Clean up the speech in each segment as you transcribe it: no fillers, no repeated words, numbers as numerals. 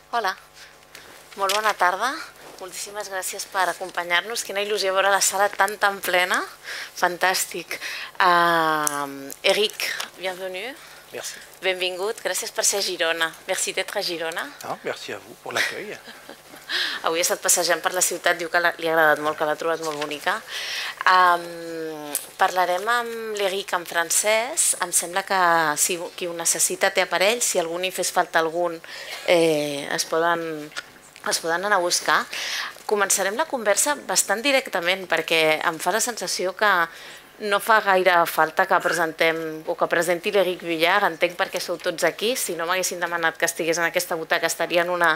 Hola, molt bona tarda. Moltíssimes gràcies per acompanyar-nos. Quina il·lusió veure la sala tan plena. Fantàstic. Eric, bienvenue. Merci. Benvingut. Gràcies per ser a Girona. Merci d'être a Girona. Ah, merci à vous pour l'accueil. Avui ha estat passejant per la ciutat, diu que li ha agradat molt, que l'ha trobat molt bonica. Parlarem amb l'Eric en francès. Em sembla que si qui ho necessita té aparell, si algú n'hi fes falta algun es poden anar a buscar. Començarem la conversa bastant directament perquè em fa la sensació que no fa gaire falta que presentem o que presenti l'Eric Vuillard. Entenc perquè sou tots aquí. Si no m'haguessin demanat que estigués en aquesta butaca estaria en una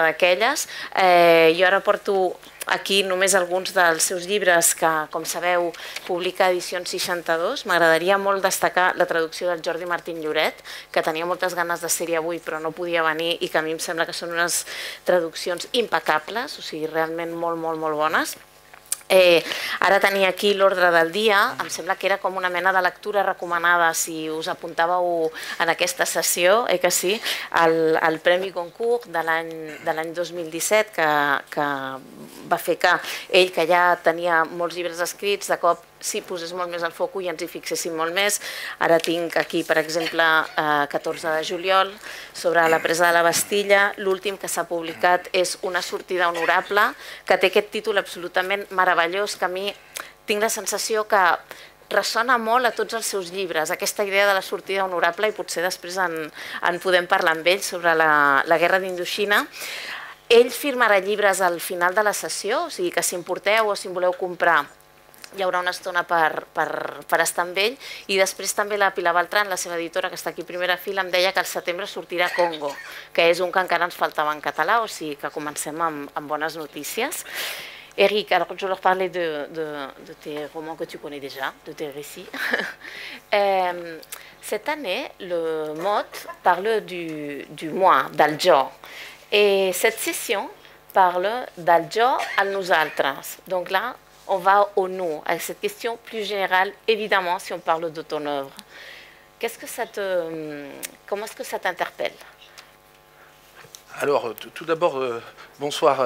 d'aquelles. Jo ara porto aquí només alguns dels seus llibres que, com sabeu, publica Edicions 62. M'agradaria molt destacar la traducció del Jordi Martín Lloret, que tenia moltes ganes de ser-hi avui però no podia venir i que a mi em sembla que són unes traduccions impecables, o sigui, realment molt bones. Ara tenia aquí l'ordre del dia, em sembla que era com una mena de lectura recomanada si us apuntàveu en aquesta sessió, que sí, el Premi Goncourt de l'any 2017 que va fer que ell, que ja tenia molts llibres escrits, de cop s'hi posés molt més al foc i ens hi fixéssim molt més. Ara tinc aquí, per exemple, 14 de juliol, sobre la presa de la Bastilla. L'últim que s'ha publicat és Una sortida honorable, que té aquest títol absolutament meravellós, que a mi tinc la sensació que ressona molt a tots els seus llibres, aquesta idea de la sortida honorable, i potser després en podem parlar amb ell sobre la guerra d'Indoxina. Ell firmarà llibres al final de la sessió, o sigui que si em porteu o si em voleu comprar hi haurà una estona per estar amb ell, i després també la Pilar Beltran, la seva editora, que està aquí a primera fila, em deia que al setembre sortirà Congo, que és un que encara ens faltava en català, o sigui que comencem amb bones notícies. Eric, alors je leur parlais de tes romans que tu connais déjà, de tes récits. Cette année, le MOT parle du moi, del jo, et cette session parle del jo al nosaltres. Donc là, on va au nous, avec cette question plus générale, évidemment, si on parle de ton œuvre. Comment est-ce que ça t'interpelle? Alors, tout d'abord, bonsoir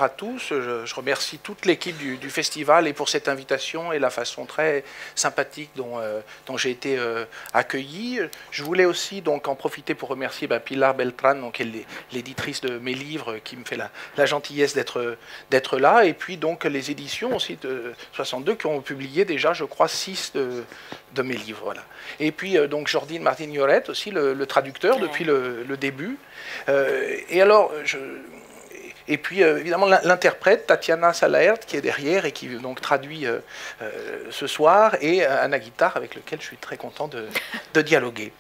à tous. Je remercie toute l'équipe du festival et pour cette invitation et la façon très sympathique dont j'ai été accueilli. Je voulais aussi donc en profiter pour remercier Pilar Beltran, donc, qui est l'éditrice de mes livres, qui me fait la gentillesse d'être là. Et puis donc les éditions aussi de 62 qui ont publié déjà, je crois, 6 de mes livres. Voilà. Et puis donc Jordi Martín Lloret, aussi le traducteur depuis le début. Et alors, et puis évidemment l'interprète Tatiana Salaert qui est derrière et qui donc traduit ce soir, et Anna Guitare avec lequel je suis très content de dialoguer.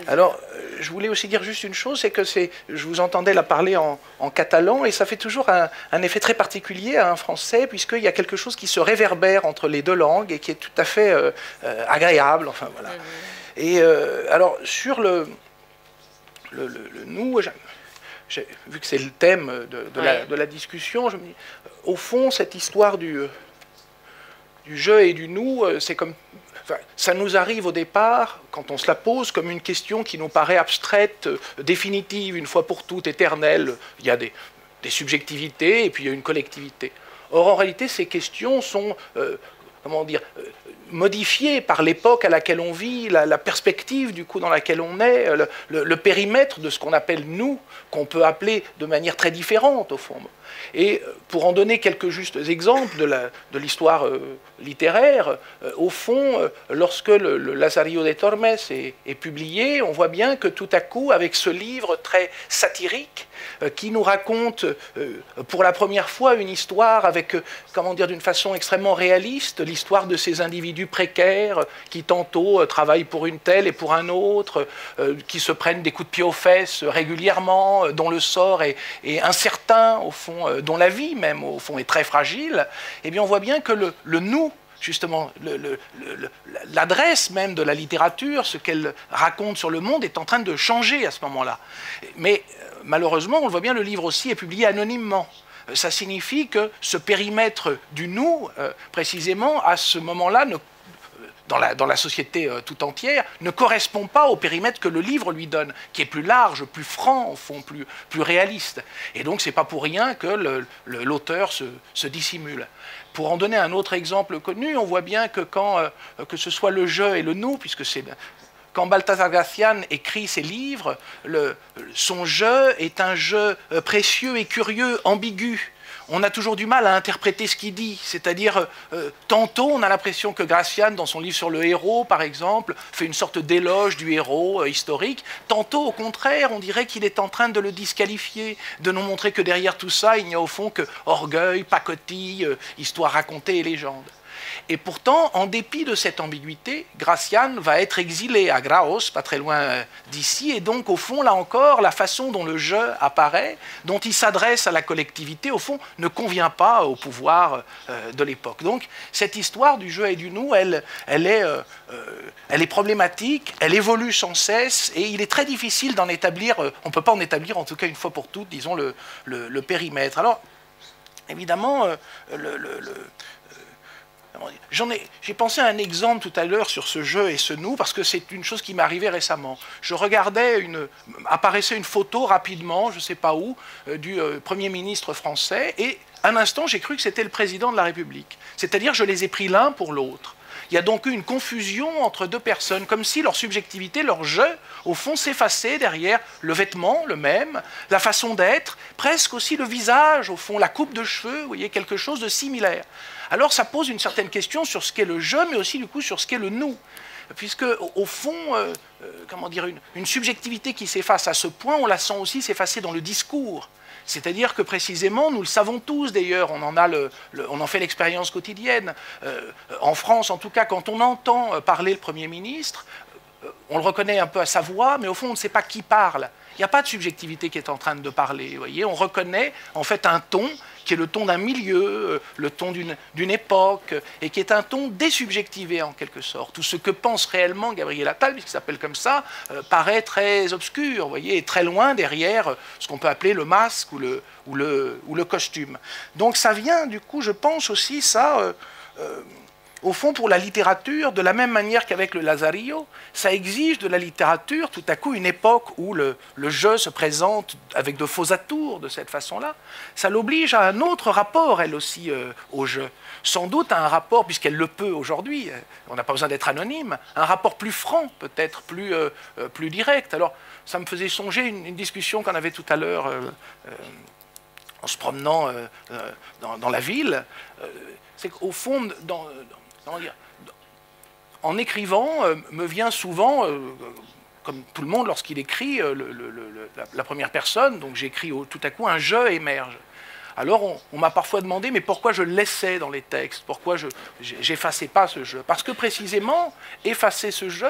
Alors, je voulais aussi dire juste une chose, c'est que je vous entendais la parler en catalan, et ça fait toujours un effet très particulier à un français, puisqu'il y a quelque chose qui se réverbère entre les deux langues et qui est tout à fait agréable. Enfin voilà. Et alors sur le nous, vu que c'est le thème de la discussion, je me dis, au fond, cette histoire du je et du nous, c'est comme, enfin, ça nous arrive au départ, quand on se la pose, comme une question qui nous paraît abstraite, définitive, une fois pour toutes, éternelle. Il y a des subjectivités et puis il y a une collectivité. Or, en réalité, ces questions sont, comment dire, modifiées par l'époque à laquelle on vit, la perspective du coup dans laquelle on est, le périmètre de ce qu'on appelle nous, qu'on peut appeler de manière très différente au fond. Et pour en donner quelques justes exemples de l'histoire littéraire, au fond, lorsque le Lazarillo de Tormes est publié, on voit bien que tout à coup, avec ce livre très satirique, qui nous raconte pour la première fois une histoire avec, comment dire, d'une façon extrêmement réaliste, l'histoire de ces individus précaires qui tantôt travaillent pour une telle et pour un autre, qui se prennent des coups de pied aux fesses régulièrement, dont le sort est incertain au fond, dont la vie même au fond est très fragile. Eh bien on voit bien que le nous, justement, l'adresse même de la littérature, ce qu'elle raconte sur le monde, est en train de changer à ce moment-là. Mais malheureusement, on le voit bien, le livre aussi est publié anonymement. Ça signifie que ce périmètre du nous, précisément, à ce moment-là, dans la société tout entière, ne correspond pas au périmètre que le livre lui donne, qui est plus large, plus franc, au fond, plus réaliste. Et donc, c'est pas pour rien que l'auteur se dissimule. Pour en donner un autre exemple connu, on voit bien que que ce soit le je et le nous, puisque c'est... Quand Baltasar Gracián écrit ses livres, son je est un je précieux et curieux, ambigu. On a toujours du mal à interpréter ce qu'il dit, c'est-à-dire tantôt on a l'impression que Gracián, dans son livre sur le héros par exemple, fait une sorte d'éloge du héros historique, tantôt au contraire on dirait qu'il est en train de le disqualifier, de nous montrer que derrière tout ça il n'y a au fond que orgueil, pacotille, histoire racontée et légende. Et pourtant, en dépit de cette ambiguïté, Gracián va être exilé à Graos, pas très loin d'ici, et donc, au fond, là encore, la façon dont le je apparaît, dont il s'adresse à la collectivité, au fond, ne convient pas au pouvoir de l'époque. Donc, cette histoire du je et du nous, elle est problématique, elle évolue sans cesse, et il est très difficile d'en établir, on ne peut pas en établir, en tout cas une fois pour toutes, disons, le périmètre. Alors, évidemment, j'ai pensé à un exemple tout à l'heure sur ce je et ce nous, parce que c'est une chose qui m'est arrivée récemment. Je regardais, apparaissait une photo rapidement, je ne sais pas où, du Premier ministre français, et un instant j'ai cru que c'était le président de la République. C'est-à-dire je les ai pris l'un pour l'autre. Il y a donc eu une confusion entre deux personnes, comme si leur subjectivité, leur je, au fond, s'effaçait derrière le vêtement, le même, la façon d'être, presque aussi le visage, au fond, la coupe de cheveux, vous voyez, quelque chose de similaire. Alors ça pose une certaine question sur ce qu'est le je, mais aussi du coup sur ce qu'est le nous. Puisque, au fond, comment dire, une subjectivité qui s'efface à ce point, on la sent aussi s'effacer dans le discours. C'est-à-dire que précisément, nous le savons tous d'ailleurs, on en fait l'expérience quotidienne. En France, en tout cas, quand on entend parler le Premier ministre, on le reconnaît un peu à sa voix, mais au fond, on ne sait pas qui parle. Il n'y a pas de subjectivité qui est en train de parler. Vous voyez, on reconnaît en fait un ton qui est le ton d'un milieu, le ton d'une époque, et qui est un ton désubjectivé en quelque sorte. Tout ce que pense réellement Gabriel Attal, puisqu'il s'appelle comme ça, paraît très obscur, vous voyez, et très loin derrière ce qu'on peut appeler le masque ou le costume. Donc ça vient, du coup, je pense aussi, ça... au fond, pour la littérature, de la même manière qu'avec le Lazarillo, ça exige de la littérature tout à coup une époque où le je se présente avec de faux atours de cette façon-là. Ça l'oblige à un autre rapport, elle aussi, au je. Sans doute à un rapport, puisqu'elle le peut aujourd'hui, on n'a pas besoin d'être anonyme, un rapport plus franc, peut-être plus direct. Alors, ça me faisait songer une discussion qu'on avait tout à l'heure en se promenant dans la ville. C'est qu'au fond, en écrivant, me vient souvent, comme tout le monde lorsqu'il écrit, la première personne, donc j'écris tout à coup, un je émerge. Alors on m'a parfois demandé, mais pourquoi je le laissais dans les textes, pourquoi je n'effaçais pas ce je? Parce que précisément, effacer ce je,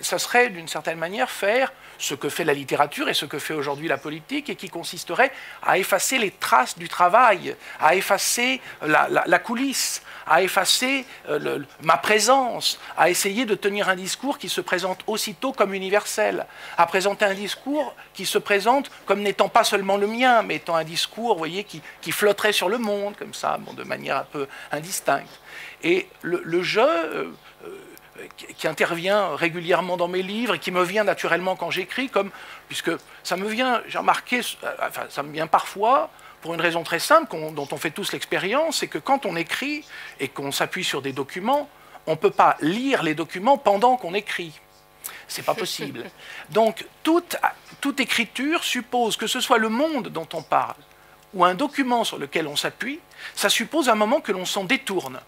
ça serait d'une certaine manière faire ce que fait la littérature et ce que fait aujourd'hui la politique, et qui consisterait à effacer les traces du travail, à effacer la coulisse, à effacer ma présence, à essayer de tenir un discours qui se présente aussitôt comme universel, à présenter un discours qui se présente comme n'étant pas seulement le mien, mais étant un discours, vous voyez, qui flotterait sur le monde, comme ça, bon, de manière un peu indistincte. Et le je, qui intervient régulièrement dans mes livres et qui me vient naturellement quand j'écris, puisque ça me vient, j'ai remarqué, enfin, ça me vient parfois, pour une raison très simple, dont on fait tous l'expérience, c'est que quand on écrit et qu'on s'appuie sur des documents, on ne peut pas lire les documents pendant qu'on écrit. C'est pas possible. Donc, toute écriture suppose que ce soit le monde dont on parle ou un document sur lequel on s'appuie, ça suppose un moment que l'on s'en détourne,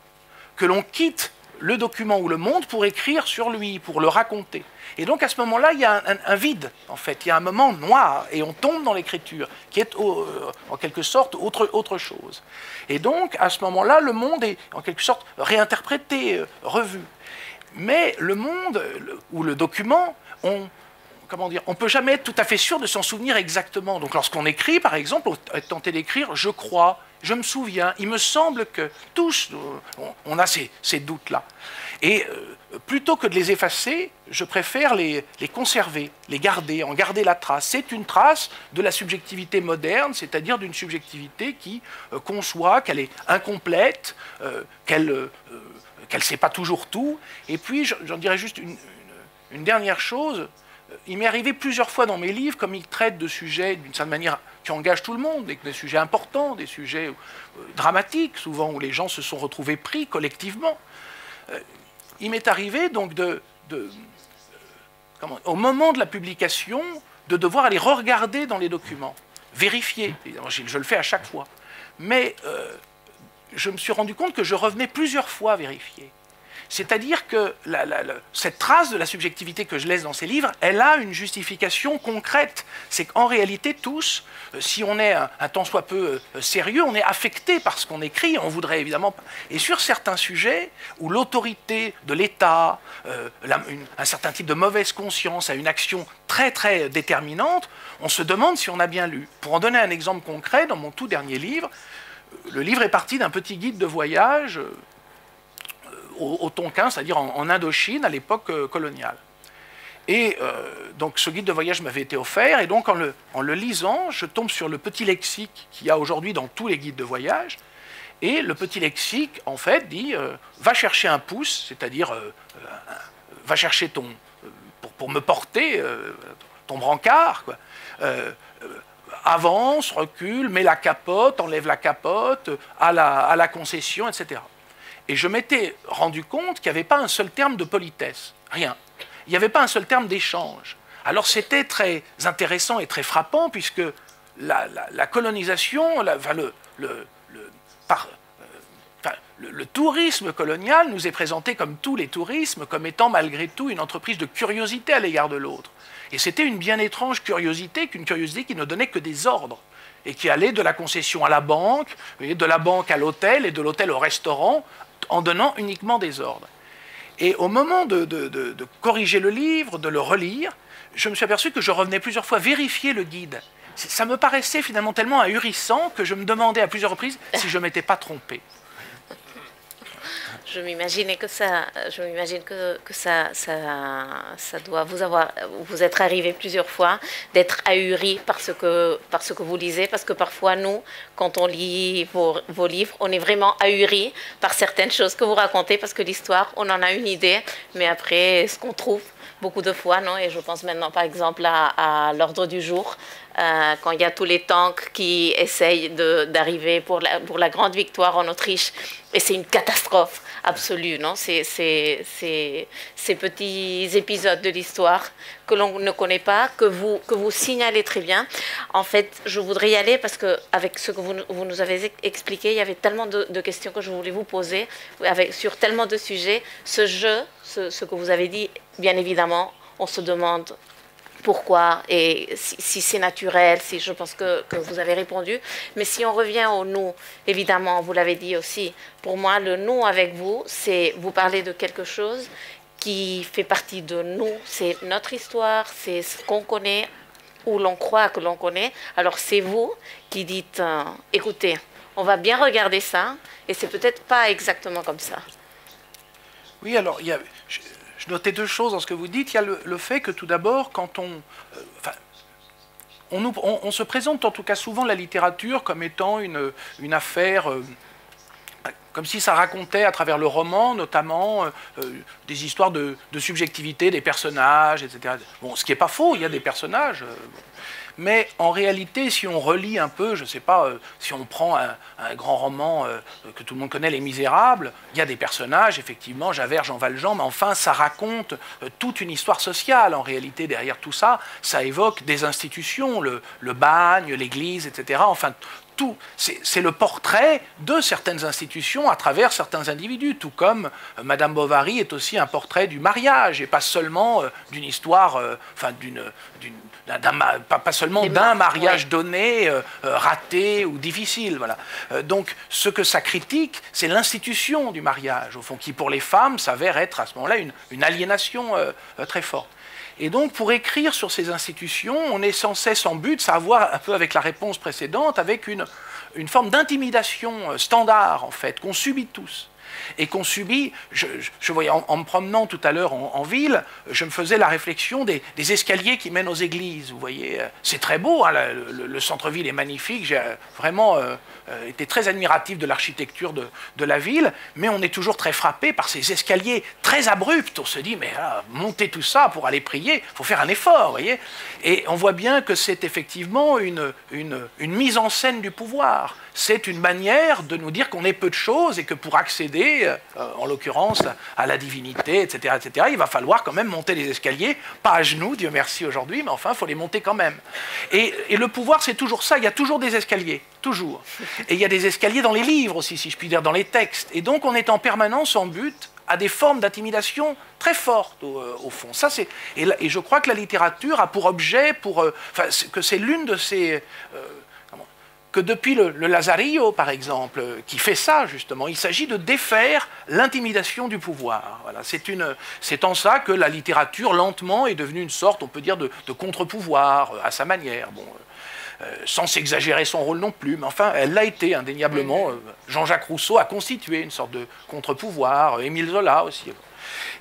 que l'on quitte le document ou le monde pour écrire sur lui, pour le raconter. Et donc à ce moment-là, il y a un vide, en fait, il y a un moment noir, et on tombe dans l'écriture, qui est en quelque sorte autre chose. Et donc à ce moment-là, le monde est en quelque sorte réinterprété, revu. Mais le monde, ou le document, on ne peut jamais être tout à fait sûr de s'en souvenir exactement. Donc lorsqu'on écrit, par exemple, on est tenté d'écrire « je crois », je me souviens, il me semble que tous, on a ces doutes-là. Et plutôt que de les effacer, je préfère les conserver, les garder, en garder la trace. C'est une trace de la subjectivité moderne, c'est-à-dire d'une subjectivité qui conçoit qu'elle est incomplète, qu'elle qu'elle ne sait pas toujours tout. Et puis, j'en dirais juste une dernière chose. Il m'est arrivé plusieurs fois dans mes livres, comme ils traitent de sujets d'une certaine manière qui engagent tout le monde, des sujets importants, des sujets dramatiques, souvent où les gens se sont retrouvés pris collectivement. Il m'est arrivé donc au moment de la publication, de devoir aller re-regarder dans les documents, vérifier. Évidemment, je le fais à chaque fois. Mais je me suis rendu compte que je revenais plusieurs fois vérifier. C'est-à-dire que cette trace de la subjectivité que je laisse dans ces livres, elle a une justification concrète. C'est qu'en réalité, tous, si on est un tant soit peu sérieux, on est affecté par ce qu'on écrit, on voudrait évidemment... Et sur certains sujets où l'autorité de l'État, un certain type de mauvaise conscience a une action très très déterminante, on se demande si on a bien lu. Pour en donner un exemple concret, dans mon tout dernier livre, le livre est parti d'un petit guide de voyage au Tonkin, c'est-à-dire en Indochine, à l'époque coloniale. Et donc ce guide de voyage m'avait été offert, et donc en le lisant, je tombe sur le petit lexique qu'il y a aujourd'hui dans tous les guides de voyage, et le petit lexique, en fait, dit va chercher un pouce, c'est-à-dire va chercher pour me porter ton brancard, quoi. Avance, recule, mets la capote, enlève la capote, à la concession, etc. Et je m'étais rendu compte qu'il n'y avait pas un seul terme de politesse, rien. Il n'y avait pas un seul terme d'échange. Alors c'était très intéressant et très frappant, puisque la colonisation, le tourisme colonial nous est présenté comme tous les tourismes, comme étant malgré tout une entreprise de curiosité à l'égard de l'autre. Et c'était une bien étrange curiosité, qu'une curiosité qui ne donnait que des ordres, et qui allait de la concession à la banque, de la banque à l'hôtel, et de l'hôtel au restaurant, en donnant uniquement des ordres. Et au moment de corriger le livre, de le relire, je me suis aperçu que je revenais plusieurs fois vérifier le guide. Ça me paraissait finalement tellement ahurissant que je me demandais à plusieurs reprises si je ne m'étais pas trompé. Je m'imagine que ça doit vous être arrivé plusieurs fois d'être ahuri par ce que vous lisez, parce que parfois nous, quand on lit vos livres, on est vraiment ahuri par certaines choses que vous racontez, parce que l'histoire, on en a une idée, mais après, ce qu'on trouve beaucoup de fois, non? Et je pense maintenant par exemple à l'ordre du jour, quand il y a tous les tanks qui essayent d'arriver pour la grande victoire en Autriche, et c'est une catastrophe absolue, non? Ces petits épisodes de l'histoire que l'on ne connaît pas, que vous signalez très bien. En fait, je voudrais y aller parce qu'avec ce que vous nous avez expliqué, il y avait tellement de questions que je voulais vous poser, sur tellement de sujets. Ce jeu, ce que vous avez dit, bien évidemment, on se demande pourquoi et si c'est naturel, si je pense que vous avez répondu. Mais si on revient au nous, évidemment, vous l'avez dit aussi, pour moi, le nous avec vous, c'est vous parler de quelque chose qui fait partie de nous, c'est notre histoire, c'est ce qu'on connaît ou l'on croit que l'on connaît. Alors c'est vous qui dites, écoutez, on va bien regarder ça, et c'est peut-être pas exactement comme ça. Oui, alors, je notais deux choses dans ce que vous dites. Il y a le fait que tout d'abord, quand on se présente en tout cas souvent la littérature comme étant une affaire, comme si ça racontait à travers le roman notamment des histoires de subjectivité des personnages, etc. Bon, ce qui n'est pas faux, il y a des personnages. Mais en réalité, si on relit un peu, je ne sais pas, si on prend un grand roman que tout le monde connaît, Les Misérables, il y a des personnages, effectivement, Javert, Jean Valjean, mais enfin, ça raconte toute une histoire sociale. En réalité, derrière tout ça, ça évoque des institutions, le bagne, l'église, etc. Enfin, tout, c'est le portrait de certaines institutions à travers certains individus, tout comme Madame Bovary est aussi un portrait du mariage, et pas seulement d'une histoire, pas seulement d'un mariage donné, raté ou difficile. Voilà. Donc ce que ça critique, c'est l'institution du mariage, au fond, qui pour les femmes s'avère être à ce moment-là une aliénation très forte. Et donc, pour écrire sur ces institutions, on est sans cesse en but, ça a à voir un peu avec la réponse précédente, avec une forme d'intimidation standard, en fait, qu'on subit tous. et qu'on subit. Je voyais, en me promenant tout à l'heure en ville, je me faisais la réflexion des escaliers qui mènent aux églises. Vous voyez, c'est très beau, hein, le centre-ville est magnifique. J'ai vraiment été très admiratif de l'architecture de la ville, mais on est toujours très frappé par ces escaliers très abrupts. On se dit, mais monter tout ça pour aller prier, il faut faire un effort, vous voyez. Et on voit bien que c'est effectivement une mise en scène du pouvoir. C'est une manière de nous dire qu'on est peu de choses et que pour accéder, en l'occurrence, à la divinité, etc., il va falloir quand même monter les escaliers, pas à genoux, Dieu merci aujourd'hui, mais enfin, il faut les monter quand même. Et le pouvoir, c'est toujours ça, il y a toujours des escaliers, toujours. Et il y a des escaliers dans les livres aussi, si je puis dire, dans les textes. Et donc, on est en permanence en but à des formes d'intimidation très fortes, au fond. Ça, et je crois que la littérature a pour objet, que c'est l'une de ces... que depuis le Lazarillo, par exemple, qui fait ça, justement, il s'agit de défaire l'intimidation du pouvoir. Voilà. C'est en ça que la littérature, lentement, est devenue une sorte, on peut dire, de contre-pouvoir, à sa manière. Bon, sans s'exagérer son rôle non plus, mais enfin, elle l'a été, indéniablement. Jean-Jacques Rousseau a constitué une sorte de contre-pouvoir, Émile Zola aussi.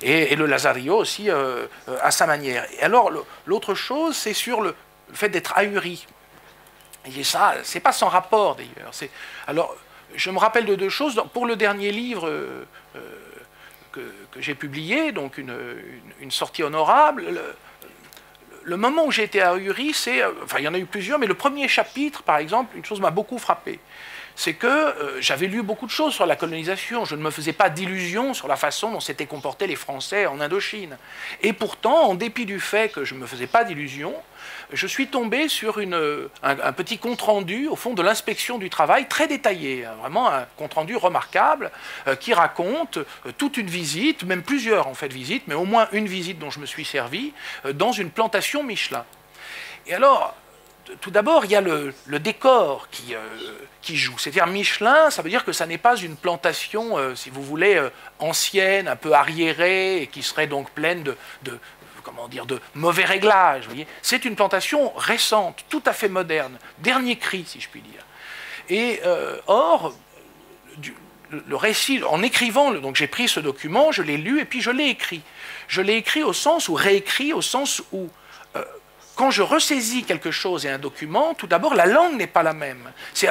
Et le Lazarillo aussi, à sa manière. Et alors, l'autre chose, c'est sur le fait d'être ahuri. Et ça, c'est pas sans rapport d'ailleurs. Alors, je me rappelle de deux choses. Pour le dernier livre que j'ai publié, donc une sortie honorable, le moment où j'ai été ahuri, enfin, il y en a eu plusieurs, mais le premier chapitre, par exemple, une chose m'a beaucoup frappé. C'est que j'avais lu beaucoup de choses sur la colonisation. Je ne me faisais pas d'illusions sur la façon dont s'étaient comportés les Français en Indochine. Et pourtant, en dépit du fait que je ne me faisais pas d'illusions, je suis tombé sur un petit compte-rendu, au fond, de l'inspection du travail, très détaillé, hein, vraiment un compte-rendu remarquable, qui raconte toute une visite, même plusieurs en fait visites, mais au moins une visite dont je me suis servi, dans une plantation Michelin. Et alors, tout d'abord, il y a le décor qui joue. C'est-à-dire Michelin, ça veut dire que ça n'est pas une plantation, si vous voulez, ancienne, un peu arriérée, et qui serait donc pleine de mauvais réglages. C'est une plantation récente, tout à fait moderne, dernier cri, si je puis dire. Et or, le récit, en écrivant, donc j'ai pris ce document, je l'ai lu, et puis je l'ai écrit. Je l'ai écrit au sens, ou réécrit au sens où... quand je ressaisis quelque chose et un document, tout d'abord, la langue n'est pas la même. C'est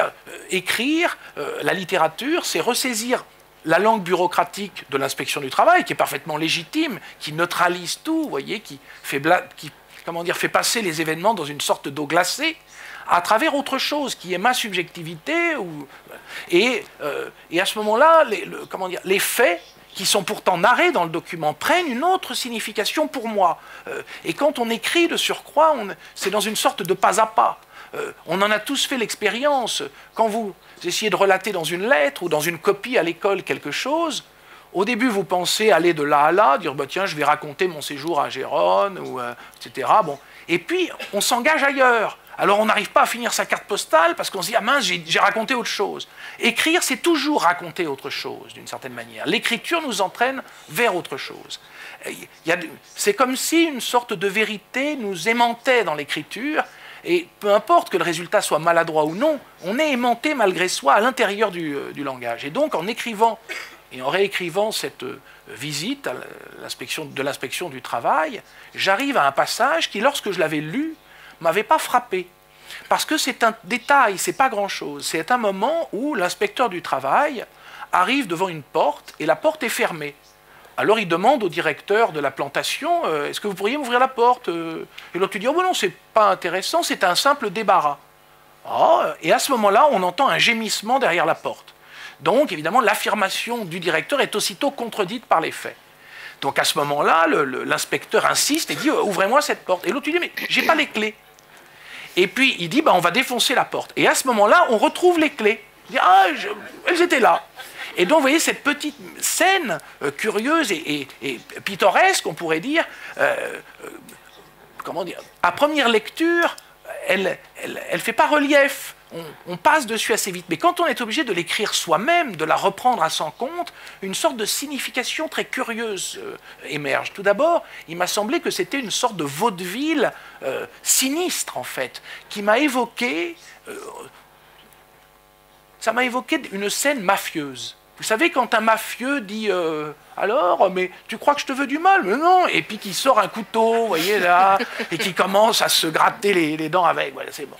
écrire, la littérature, c'est ressaisir la langue bureaucratique de l'inspection du travail, qui est parfaitement légitime, qui neutralise tout, vous voyez, qui fait passer les événements dans une sorte d'eau glacée, à travers autre chose, qui est ma subjectivité. Et à ce moment-là, les faits, qui sont pourtant narrés dans le document, prennent une autre signification pour moi. Et quand on écrit de surcroît, c'est dans une sorte de pas à pas. On en a tous fait l'expérience. Quand vous essayez de relater dans une lettre ou dans une copie à l'école quelque chose, au début vous pensez aller de là à là, dire bah, tiens je vais raconter mon séjour à Gérone, etc. Bon. Et puis on s'engage ailleurs. Alors on n'arrive pas à finir sa carte postale parce qu'on se dit « Ah mince, j'ai raconté autre chose ». Écrire, c'est toujours raconter autre chose, d'une certaine manière. L'écriture nous entraîne vers autre chose. C'est comme si une sorte de vérité nous aimantait dans l'écriture, et peu importe que le résultat soit maladroit ou non, on est aimanté malgré soi à l'intérieur du langage. Et donc en écrivant et en réécrivant cette visite de l'inspection du travail, j'arrive à un passage qui, lorsque je l'avais lu, m'avait pas frappé. Parce que c'est un détail, c'est pas grand-chose. C'est un moment où l'inspecteur du travail arrive devant une porte et la porte est fermée. Alors il demande au directeur de la plantation « Est-ce que vous pourriez m'ouvrir la porte ?» Et l'autre lui dit « Oh non, c'est pas intéressant, c'est un simple débarras. » Et à ce moment-là, on entend un gémissement derrière la porte. Donc, évidemment, l'affirmation du directeur est aussitôt contredite par les faits. Donc à ce moment-là, l'inspecteur insiste et dit « Ouvrez-moi cette porte ». Et l'autre lui dit « Mais j'ai pas les clés ». Et puis il dit bah, « On va défoncer la porte ». Et à ce moment-là, on retrouve les clés. Il dit « Ah, elles étaient là ». Et donc, vous voyez, cette petite scène curieuse et pittoresque, on pourrait dire, comment dire, à première lecture, elle fait pas relief. On passe dessus assez vite. Mais quand on est obligé de l'écrire soi-même, de la reprendre à son compte, une sorte de signification très curieuse émerge. Tout d'abord, il m'a semblé que c'était une sorte de vaudeville sinistre, en fait, qui m'a évoqué... ça m'a évoqué une scène mafieuse. Vous savez, quand un mafieux dit alors, mais tu crois que je te veux du mal? Mais non. Et puis qui sort un couteau, vous voyez là, et qui commence à se gratter les dents avec. Voilà, c'est bon.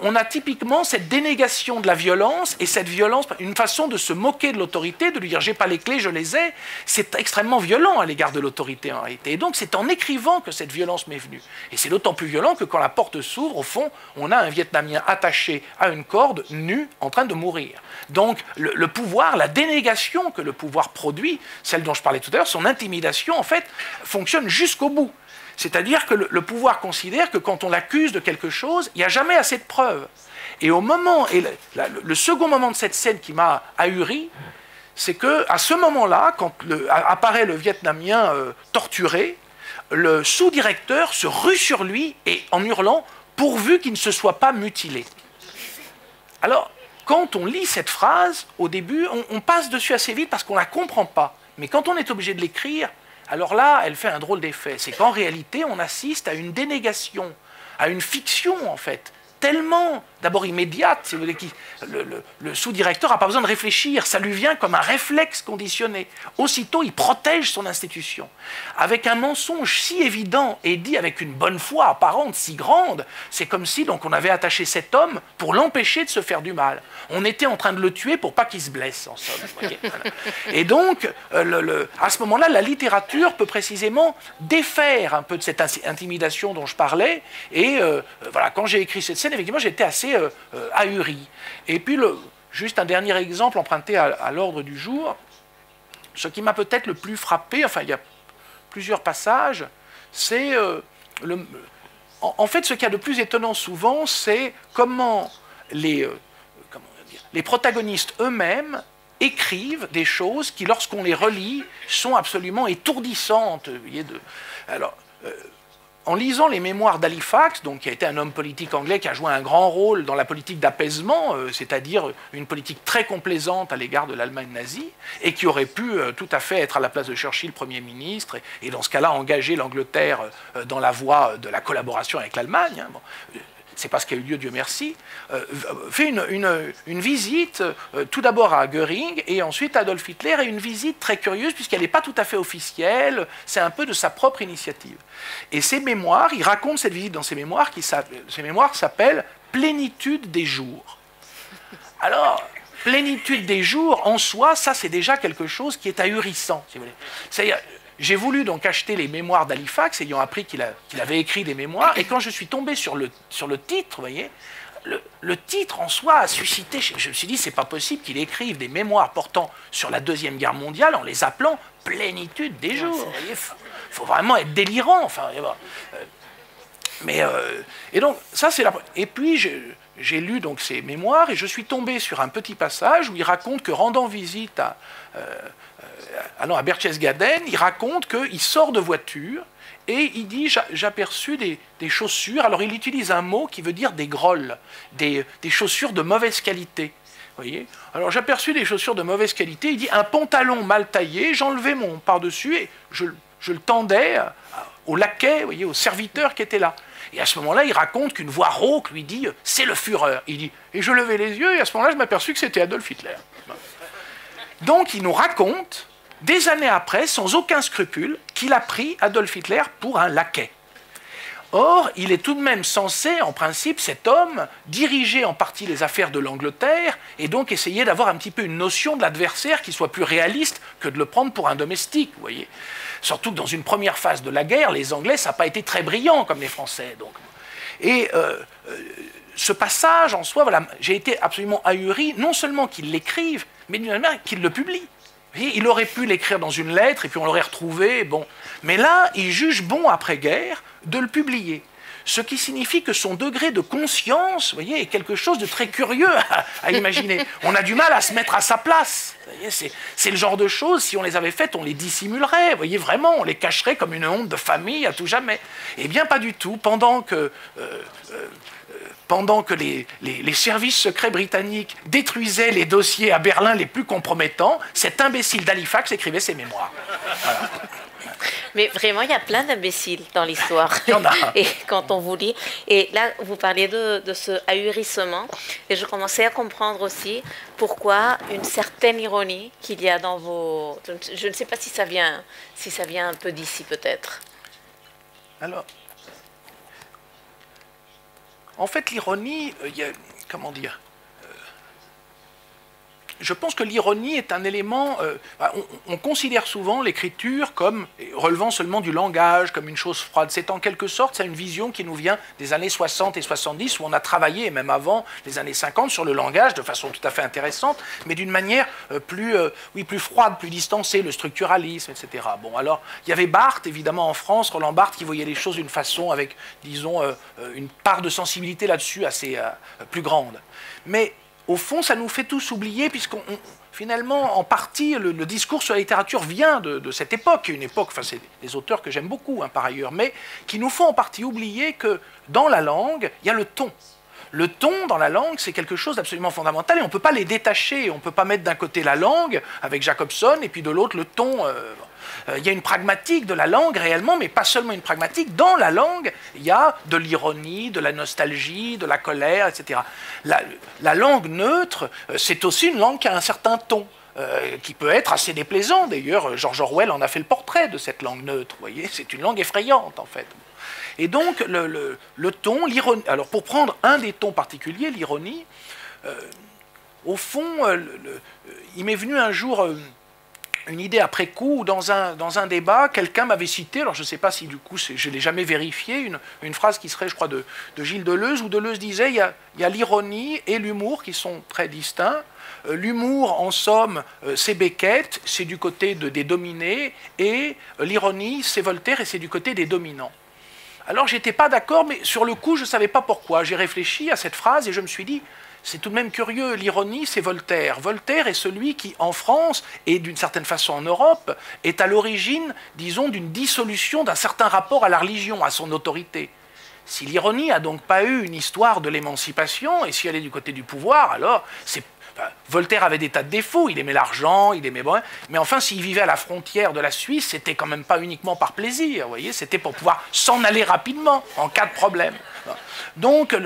On a typiquement cette dénégation de la violence, et cette violence, une façon de se moquer de l'autorité, de lui dire j'ai pas les clés, je les ai. C'est extrêmement violent à l'égard de l'autorité en réalité. Et donc c'est en écrivant que cette violence m'est venue. Et c'est d'autant plus violent que quand la porte s'ouvre, au fond, on a un Vietnamien attaché à une corde, nu, en train de mourir. Donc le pouvoir, la dénégation que le pouvoir produit, celle dont je parlais tout à l'heure, son intimidation, en fait, fonctionne jusqu'au bout. C'est-à-dire que le pouvoir considère que quand on l'accuse de quelque chose, il n'y a jamais assez de preuves. Et au moment, et le second moment de cette scène qui m'a ahuri, c'est qu'à ce moment-là, quand apparaît le Vietnamien torturé, le sous-directeur se rue sur lui et en hurlant « pourvu qu'il ne se soit pas mutilé ». Alors, quand on lit cette phrase, au début, on passe dessus assez vite parce qu'on ne la comprend pas. Mais quand on est obligé de l'écrire, alors là, elle fait un drôle d'effet. C'est qu'en réalité, on assiste à une dénégation, à une fiction, en fait, tellement, d'abord immédiate, si vous voulez, le sous-directeur n'a pas besoin de réfléchir, ça lui vient comme un réflexe conditionné. Aussitôt, il protège son institution. Avec un mensonge si évident et dit avec une bonne foi apparente si grande, c'est comme si donc, on avait attaché cet homme pour l'empêcher de se faire du mal. On était en train de le tuer pour pas qu'il se blesse, en somme. Voyez, voilà. Et donc, à ce moment-là, la littérature peut précisément défaire un peu de cette intimidation dont je parlais. Et voilà, quand j'ai écrit cette scène, effectivement, j'étais assez ahuri. Et puis, juste un dernier exemple emprunté à l'ordre du jour, ce qui m'a peut-être le plus frappé, enfin, il y a plusieurs passages, c'est en fait, ce qu'il y a de plus étonnant souvent, c'est comment les protagonistes eux-mêmes écrivent des choses qui, lorsqu'on les relit, sont absolument étourdissantes. Vous voyez, alors, en lisant les mémoires d'Halifax, donc, qui a été un homme politique anglais qui a joué un grand rôle dans la politique d'apaisement, c'est-à-dire une politique très complaisante à l'égard de l'Allemagne nazie, et qui aurait pu tout à fait être à la place de Churchill Premier ministre, et dans ce cas-là engager l'Angleterre dans la voie de la collaboration avec l'Allemagne. Hein, bon. C'est pas ce qui a eu lieu, Dieu merci, fait une visite tout d'abord à Göring et ensuite à Adolf Hitler, et une visite très curieuse puisqu'elle n'est pas tout à fait officielle, c'est un peu de sa propre initiative. Et ses mémoires, il raconte cette visite dans ses mémoires, ces mémoires s'appellent « Plénitude des jours ». Alors, plénitude des jours, en soi, ça c'est déjà quelque chose qui est ahurissant, si vous voulez. C'est-à-dire, j'ai voulu donc acheter les mémoires d'Halifax, ayant appris qu'il avait écrit des mémoires, et quand je suis tombé sur le titre, vous voyez, le titre en soi a suscité, je me suis dit, c'est pas possible qu'il écrive des mémoires portant sur la Deuxième Guerre mondiale en les appelant « Plénitude des jours ». Vous voyez, faut vraiment être délirant, enfin. Et donc, ça c'est la... Et puis, j'ai lu donc ces mémoires, et je suis tombé sur un petit passage où il raconte que, rendant visite à Berchtesgaden, il raconte qu'il sort de voiture et il dit « j'aperçus des chaussures ». Alors il utilise un mot qui veut dire des grolles, des chaussures de mauvaise qualité. Voyez, alors j'aperçus des chaussures de mauvaise qualité, il dit « un pantalon mal taillé, j'enlevais mon par-dessus et je le tendais au laquais, voyez, au serviteur qui était là ». Et à ce moment-là, il raconte qu'une voix rauque lui dit « c'est le Führer ». Il dit « et je levai les yeux et à ce moment-là, je m'aperçus que c'était Adolf Hitler ». Donc il nous raconte, des années après, sans aucun scrupule, qu'il a pris Adolf Hitler pour un laquais. Or, il est tout de même censé, en principe, cet homme, diriger en partie les affaires de l'Angleterre et donc essayer d'avoir un petit peu une notion de l'adversaire qui soit plus réaliste que de le prendre pour un domestique, vous voyez. Surtout que dans une première phase de la guerre, les Anglais, ça n'a pas été très brillant comme les Français. Donc. Et ce passage, en soi, voilà, j'ai été absolument ahuri, non seulement qu'il l'écrive, mais d'une manière qu'il le publie. Il aurait pu l'écrire dans une lettre et puis on l'aurait retrouvé, bon. Mais là, il juge bon après-guerre de le publier. Ce qui signifie que son degré de conscience, vous voyez, est quelque chose de très curieux à imaginer. On a du mal à se mettre à sa place. C'est le genre de choses, si on les avait faites, on les dissimulerait, vous voyez, vraiment, on les cacherait comme une honte de famille à tout jamais. Eh bien, pas du tout. Pendant que les services secrets britanniques détruisaient les dossiers à Berlin les plus compromettants, cet imbécile d'Halifax écrivait ses mémoires. Voilà. Mais vraiment, il y a plein d'imbéciles dans l'histoire. Il y en a. Et quand on vous lit. Et là, vous parliez de ce ahurissement. Et je commençais à comprendre aussi pourquoi une certaine ironie qu'il y a dans vos... Je ne sais pas si ça vient un peu d'ici, peut-être. Alors, en fait, l'ironie, comment dire, je pense que l'ironie est un élément... on considère souvent l'écriture comme relevant seulement du langage, comme une chose froide. C'est en quelque sorte, c'est une vision qui nous vient des années 60 et 70, où on a travaillé, et même avant les années 50, sur le langage de façon tout à fait intéressante, mais d'une manière plus froide, plus distancée, le structuralisme, etc. Bon, alors, il y avait Barthes, évidemment, en France, Roland Barthes, qui voyait les choses d'une façon avec, disons, une part de sensibilité là-dessus assez plus grande. Mais au fond, ça nous fait tous oublier, puisqu'on finalement, en partie, le discours sur la littérature vient de cette époque, une époque, enfin c'est des auteurs que j'aime beaucoup, hein, par ailleurs, mais qui nous font en partie oublier que dans la langue, il y a le ton. Le ton dans la langue, c'est quelque chose d'absolument fondamental, et on ne peut pas les détacher, on ne peut pas mettre d'un côté la langue, avec Jacobson, et puis de l'autre le ton... il y a une pragmatique de la langue réellement, mais pas seulement une pragmatique. Dans la langue, il y a de l'ironie, de la nostalgie, de la colère, etc. La langue neutre, c'est aussi une langue qui a un certain ton, qui peut être assez déplaisant. D'ailleurs, George Orwell en a fait le portrait de cette langue neutre. Vous voyez, c'est une langue effrayante, en fait. Et donc, le ton, l'ironie... Alors, pour prendre un des tons particuliers, l'ironie, au fond, il m'est venu un jour... une idée après coup, où dans un débat, quelqu'un m'avait cité, alors je ne sais pas si du coup je ne l'ai jamais vérifié, une phrase qui serait, je crois, de Gilles Deleuze, où Deleuze disait il y a l'ironie et l'humour qui sont très distincts. L'humour, en somme, c'est Beckett, c'est du côté des dominés, et l'ironie, c'est Voltaire, et c'est du côté des dominants. Alors j'étais pas d'accord, mais sur le coup, je ne savais pas pourquoi. J'ai réfléchi à cette phrase et je me suis dit, c'est tout de même curieux, l'ironie, c'est Voltaire. Voltaire est celui qui, en France, et d'une certaine façon en Europe, est à l'origine, disons, d'une dissolution d'un certain rapport à la religion, à son autorité. Si l'ironie n'a donc pas eu une histoire de l'émancipation, et si elle est du côté du pouvoir, alors c'est... Voltaire avait des tas de défauts, il aimait l'argent, il aimait... Bon, mais enfin, s'il vivait à la frontière de la Suisse, c'était quand même pas uniquement par plaisir, vous voyez, c'était pour pouvoir s'en aller rapidement, en cas de problème. Donc,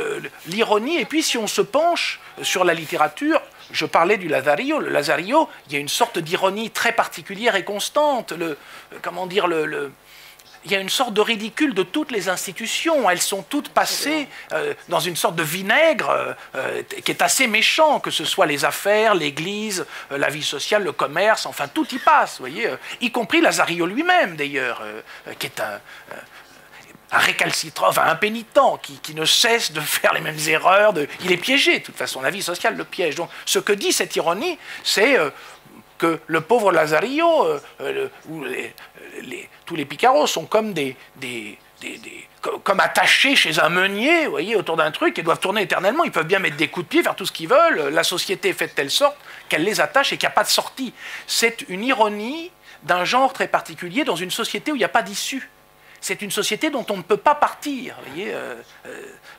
l'ironie, et puis si on se penche sur la littérature, je parlais du Lazarillo. Le Lazarillo, il y a une sorte d'ironie très particulière et constante. Il y a une sorte de ridicule de toutes les institutions. Elles sont toutes passées dans une sorte de vinaigre qui est assez méchant, que ce soit les affaires, l'Église, la vie sociale, le commerce, enfin tout y passe, vous voyez, y compris Lazarillo lui-même d'ailleurs, qui est un récalcitrant, enfin un pénitent, qui ne cesse de faire les mêmes erreurs. Il est piégé, de toute façon, la vie sociale le piège. Donc ce que dit cette ironie, c'est que le pauvre Lazarillo, tous les picaros sont comme comme attachés chez un meunier, vous voyez, autour d'un truc, et doivent tourner éternellement. Ils peuvent bien mettre des coups de pied, faire tout ce qu'ils veulent. La société est faite de telle sorte qu'elle les attache et qu'il n'y a pas de sortie. C'est une ironie d'un genre très particulier dans une société où il n'y a pas d'issue. C'est une société dont on ne peut pas partir.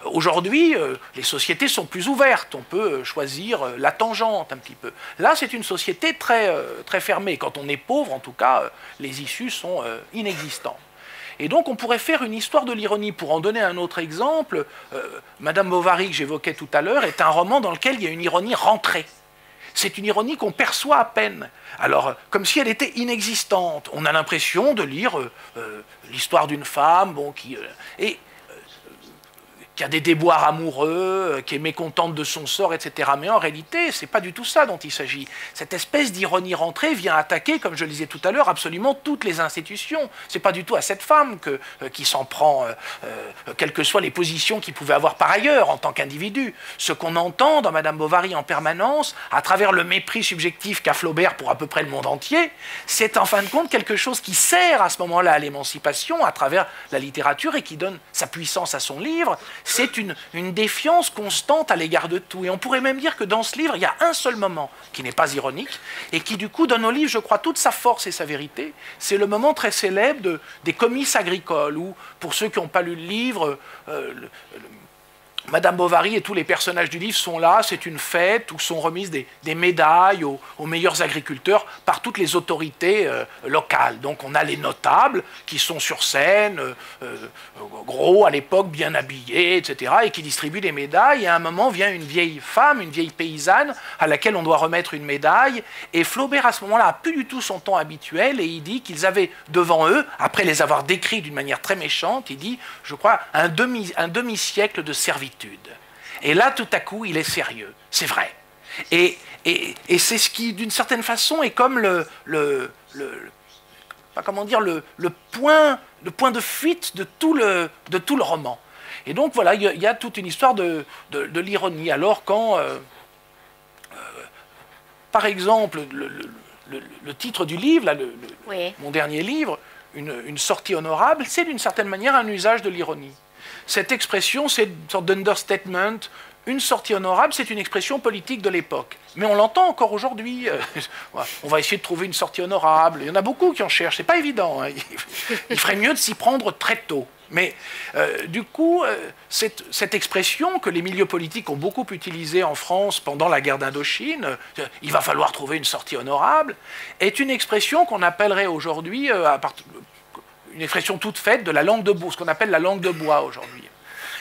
Aujourd'hui, les sociétés sont plus ouvertes. On peut choisir la tangente un petit peu. Là, c'est une société très, très fermée. Quand on est pauvre, en tout cas, les issues sont inexistantes. Et donc, on pourrait faire une histoire de l'ironie. Pour en donner un autre exemple, Madame Bovary, que j'évoquais tout à l'heure, est un roman dans lequel il y a une ironie rentrée. C'est une ironie qu'on perçoit à peine. Alors, comme si elle était inexistante. On a l'impression de lire l'histoire d'une femme qui a des déboires amoureux, qui est mécontente de son sort, etc. Mais en réalité, ce n'est pas du tout ça dont il s'agit. Cette espèce d'ironie rentrée vient attaquer, comme je le disais tout à l'heure, absolument toutes les institutions. Ce n'est pas du tout à cette femme qui s'en prend, quelles que soient les positions qu'il pouvait avoir par ailleurs en tant qu'individu. Ce qu'on entend dans Madame Bovary en permanence, à travers le mépris subjectif qu'a Flaubert pour à peu près le monde entier, c'est en fin de compte quelque chose qui sert à ce moment-là à l'émancipation à travers la littérature et qui donne sa puissance à son livre. C'est une défiance constante à l'égard de tout. Et on pourrait même dire que dans ce livre, il y a un seul moment qui n'est pas ironique et qui du coup donne au livre, je crois, toute sa force et sa vérité. C'est le moment très célèbre des comices agricoles où, pour ceux qui n'ont pas lu le livre, Madame Bovary et tous les personnages du livre sont là, c'est une fête où sont remises des médailles aux meilleurs agriculteurs par toutes les autorités locales. Donc on a les notables qui sont sur scène, gros à l'époque, bien habillés, etc., et qui distribuent des médailles. Et à un moment vient une vieille femme, une vieille paysanne, à laquelle on doit remettre une médaille. Et Flaubert, à ce moment-là, n'a plus du tout son ton habituel, et il dit qu'ils avaient devant eux, après les avoir décrits d'une manière très méchante, il dit, je crois, un demi-siècle de servitude. Et là, tout à coup, il est sérieux. C'est vrai. Et c'est ce qui, d'une certaine façon, est comme le point de fuite de tout le roman. Et donc, voilà, il y a toute une histoire de l'ironie. Alors, quand, par exemple, le titre du livre, là, oui. Mon dernier livre, une sortie honorable, c'est d'une certaine manière un usage de l'ironie. Cette expression, c'est une sorte d'understatement. Une sortie honorable, c'est une expression politique de l'époque. Mais on l'entend encore aujourd'hui. On va essayer de trouver une sortie honorable. Il y en a beaucoup qui en cherchent. C'est pas évident. Hein. Il ferait mieux de s'y prendre très tôt. Mais du coup, cette expression que les milieux politiques ont beaucoup utilisée en France pendant la guerre d'Indochine, il va falloir trouver une sortie honorable, est une expression qu'on appellerait aujourd'hui, une expression toute faite de la langue de bois, ce qu'on appelle la langue de bois aujourd'hui.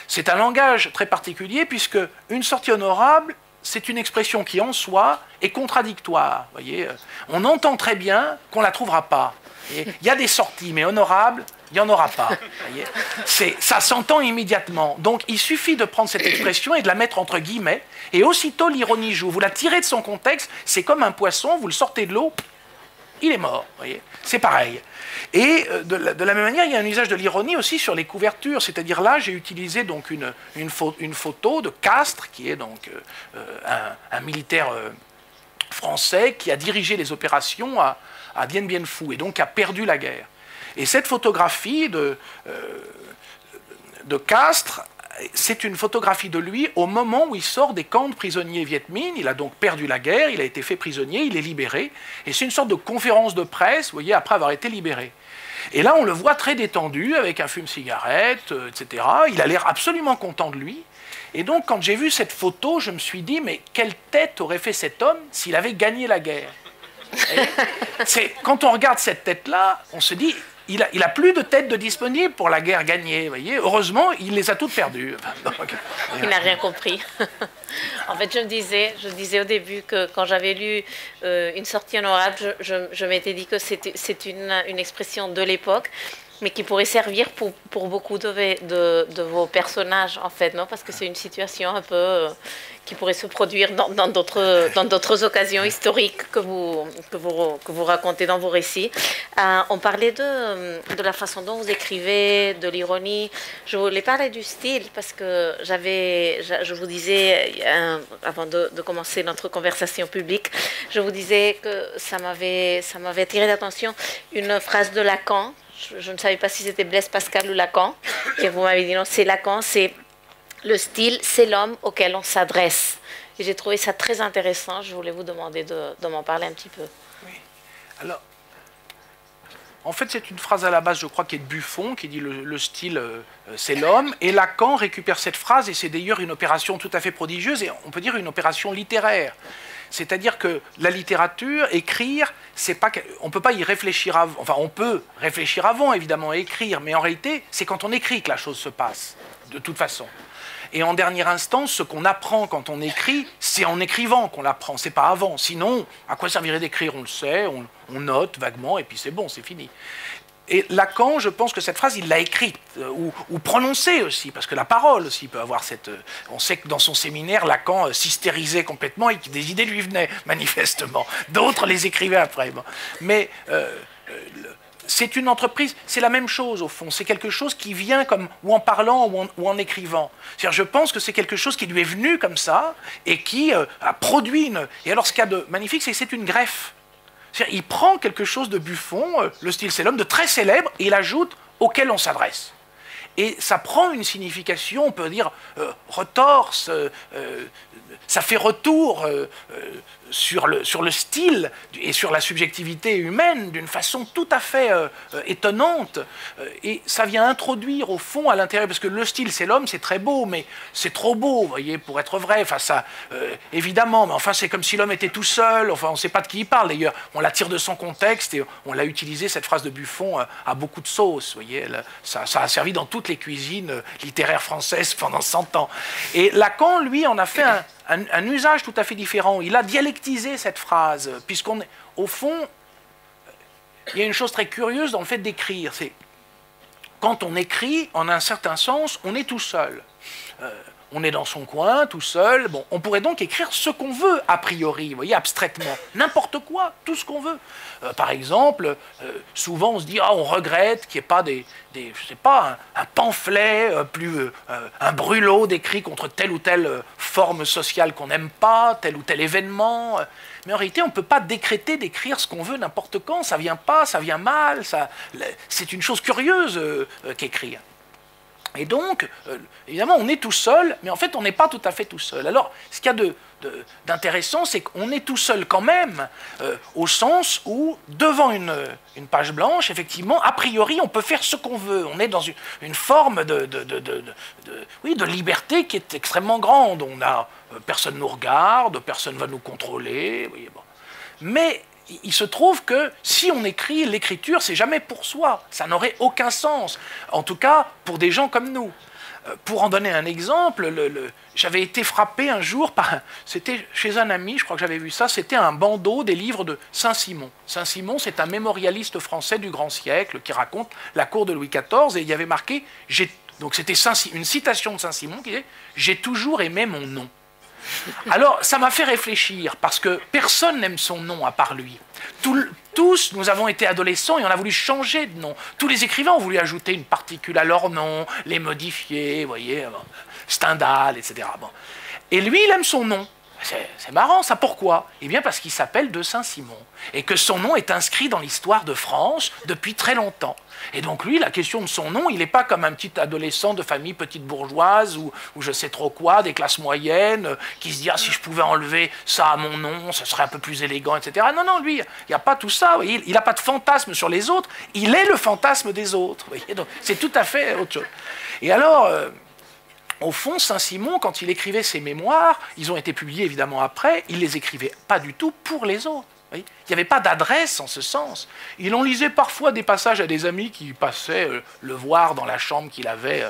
C'est un langage très particulier puisque une sortie honorable, c'est une expression qui en soi est contradictoire. Voyez, on entend très bien qu'on ne la trouvera pas. Il y a des sorties, mais honorables, il n'y en aura pas. Voyez, ça s'entend immédiatement. Donc il suffit de prendre cette expression et de la mettre entre guillemets, et aussitôt l'ironie joue. Vous la tirez de son contexte, c'est comme un poisson, vous le sortez de l'eau, il est mort. Voyez, c'est pareil. Et de la même manière, il y a un usage de l'ironie aussi sur les couvertures. C'est-à-dire là, j'ai utilisé donc une photo de Castres, qui est donc un militaire français qui a dirigé les opérations à Dien Bien Phu et donc a perdu la guerre. Et cette photographie de Castres, c'est une photographie de lui au moment où il sort des camps de prisonniers Viet Minh. Il a donc perdu la guerre, il a été fait prisonnier, il est libéré. Et c'est une sorte de conférence de presse, vous voyez, après avoir été libéré. Et là, on le voit très détendu, avec un fume-cigarette, etc. Il a l'air absolument content de lui. Et donc, quand j'ai vu cette photo, je me suis dit, mais quelle tête aurait fait cet homme s'il avait gagné la guerre? Quand on regarde cette tête-là, on se dit... Il a plus de têtes de disponibles pour la guerre gagnée, voyez. Heureusement, il les a toutes perdues. Il n'a rien compris. En fait, je disais au début que quand j'avais lu une sortie honorable, je m'étais dit que c'est une expression de l'époque, mais qui pourrait servir pour beaucoup de vos personnages, en fait, non? Parce que c'est une situation un peu qui pourrait se produire dans d'autres occasions historiques que vous racontez dans vos récits. On parlait de la façon dont vous écrivez, de l'ironie. Je voulais parler du style, parce que je vous disais, avant de commencer notre conversation publique, je vous disais que ça m'avait attiré l'attention une phrase de Lacan. Je ne savais pas si c'était Blaise Pascal ou Lacan, et vous m'avez dit non, c'est Lacan, c'est le style, c'est l'homme auquel on s'adresse. Et j'ai trouvé ça très intéressant, je voulais vous demander de m'en parler un petit peu. Oui, alors, en fait c'est une phrase à la base, je crois, qui est de Buffon, qui dit le style, c'est l'homme, et Lacan récupère cette phrase, et c'est d'ailleurs une opération tout à fait prodigieuse, et on peut dire une opération littéraire. C'est-à-dire que la littérature, écrire, c'est pas, on ne peut pas y réfléchir avant. Enfin, on peut réfléchir avant, évidemment, et écrire, mais en réalité, c'est quand on écrit que la chose se passe, de toute façon. Et en dernière instance, ce qu'on apprend quand on écrit, c'est en écrivant qu'on l'apprend, c'est pas avant. Sinon, à quoi servirait d'écrire? On le sait, on note vaguement, et puis c'est bon, c'est fini. Et Lacan, je pense que cette phrase, il l'a écrite, ou prononcée aussi, parce que la parole aussi peut avoir cette... On sait que dans son séminaire, Lacan s'hystérisait complètement et que des idées lui venaient, manifestement. D'autres les écrivaient après. Bon. Mais c'est une entreprise, c'est la même chose au fond. C'est quelque chose qui vient comme ou en parlant ou en écrivant. C'est-à-dire, je pense que c'est quelque chose qui lui est venu comme ça et qui a produit une... Et alors, ce qu'il y a de magnifique, c'est que c'est une greffe. Il prend quelque chose de Buffon, le style c'est l'homme, de très célèbre, et il ajoute auquel on s'adresse. et ça prend une signification, on peut dire, retorse, ça fait retour sur le style et sur la subjectivité humaine d'une façon tout à fait étonnante, et ça vient introduire au fond à l'intérieur, parce que le style c'est l'homme, c'est très beau, mais c'est trop beau, vous voyez, pour être vrai, enfin ça, évidemment, mais enfin c'est comme si l'homme était tout seul, enfin on ne sait pas de qui il parle d'ailleurs, on la tire de son contexte et on l'a utilisé, cette phrase de Buffon, à beaucoup de sauces, vous voyez, ça a servi dans toutes les cuisines littéraires françaises pendant 100 ans. Et Lacan, lui, en a fait un usage tout à fait différent. Il a dialectisé cette phrase, au fond, il y a une chose très curieuse dans le fait d'écrire, c'est quand on écrit, en un certain sens, on est tout seul. On est dans son coin, tout seul. Bon, on pourrait donc écrire ce qu'on veut, a priori, vous voyez, abstraitement. N'importe quoi, tout ce qu'on veut. Par exemple, souvent on se dit, on regrette qu'il n'y ait pas je sais pas, un pamphlet, un brûlot d'écrit contre telle ou telle forme sociale qu'on n'aime pas, tel ou tel événement. Mais en réalité, on ne peut pas décréter d'écrire ce qu'on veut n'importe quand. Ça vient pas, ça vient mal. C'est une chose curieuse qu'écrire. Et donc, évidemment, on est tout seul, mais en fait, on n'est pas tout à fait tout seul. Alors, ce qu'il y a d'intéressant, c'est qu'on est tout seul quand même, au sens où, devant une page blanche, effectivement, a priori, on peut faire ce qu'on veut. On est dans une forme de liberté qui est extrêmement grande. Personne ne nous regarde, personne ne va nous contrôler. Vous voyez, bon. Mais il se trouve que si on écrit, l'écriture, c'est jamais pour soi. Ça n'aurait aucun sens. En tout cas, pour des gens comme nous. Pour en donner un exemple, j'avais été frappé un jour c'était chez un ami, je crois que j'avais vu ça, c'était un bandeau des livres de Saint-Simon. Saint-Simon, c'est un mémorialiste français du grand siècle qui raconte la cour de Louis XIV, et il y avait marqué, donc c'était une citation de Saint-Simon qui disait « J'ai toujours aimé mon nom ». Alors, ça m'a fait réfléchir, parce que personne n'aime son nom à part lui. Tous, nous avons été adolescents et on a voulu changer de nom. Tous les écrivains ont voulu ajouter une particule à leur nom, les modifier, vous voyez, Stendhal, etc. Bon. Et lui, il aime son nom. C'est marrant, ça, pourquoi? Eh bien, parce qu'il s'appelle de Saint-Simon, et que son nom est inscrit dans l'histoire de France depuis très longtemps. Et donc lui, la question de son nom, il n'est pas comme un petit adolescent de famille petite bourgeoise ou je sais trop quoi, des classes moyennes, qui se dit « Ah, si je pouvais enlever ça à mon nom, ça serait un peu plus élégant, etc. » Non, non, lui, il n'y a pas tout ça, vous voyez, il n'a pas de fantasme sur les autres, il est le fantasme des autres. Vous voyez, donc c'est tout à fait autre chose. Et alors, au fond, Saint-Simon, quand il écrivait ses mémoires, ils ont été publiés évidemment après, il les écrivait pas du tout pour les autres. Il n'y avait pas d'adresse en ce sens. Il en lisait parfois des passages à des amis qui passaient le voir dans la chambre qu'il avait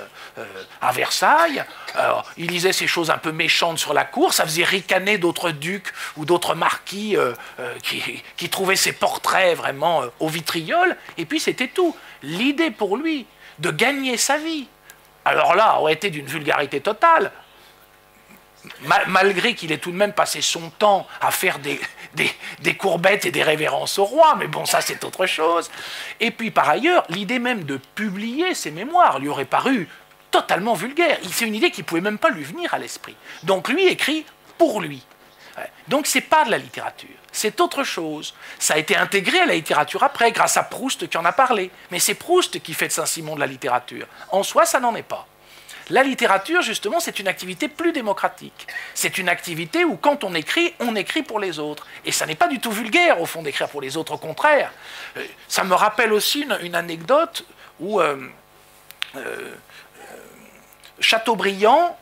à Versailles. Alors, il lisait ces choses un peu méchantes sur la cour, ça faisait ricaner d'autres ducs ou d'autres marquis qui trouvaient ses portraits vraiment au vitriol, et puis c'était tout. L'idée pour lui de gagner sa vie, alors là, aurait été d'une vulgarité totale, malgré qu'il ait tout de même passé son temps à faire des courbettes et des révérences au roi, mais bon, ça c'est autre chose. Et puis par ailleurs, l'idée même de publier ses mémoires lui aurait paru totalement vulgaire. C'est une idée qui ne pouvait même pas lui venir à l'esprit. Donc lui écrit pour lui. Donc c'est pas de la littérature, c'est autre chose. Ça a été intégré à la littérature après, grâce à Proust qui en a parlé. Mais c'est Proust qui fait de Saint-Simon de la littérature. En soi, ça n'en est pas. La littérature, justement, c'est une activité plus démocratique. C'est une activité où, quand on écrit pour les autres. Et ça n'est pas du tout vulgaire, au fond, d'écrire pour les autres, au contraire. Ça me rappelle aussi une anecdote où Chateaubriand,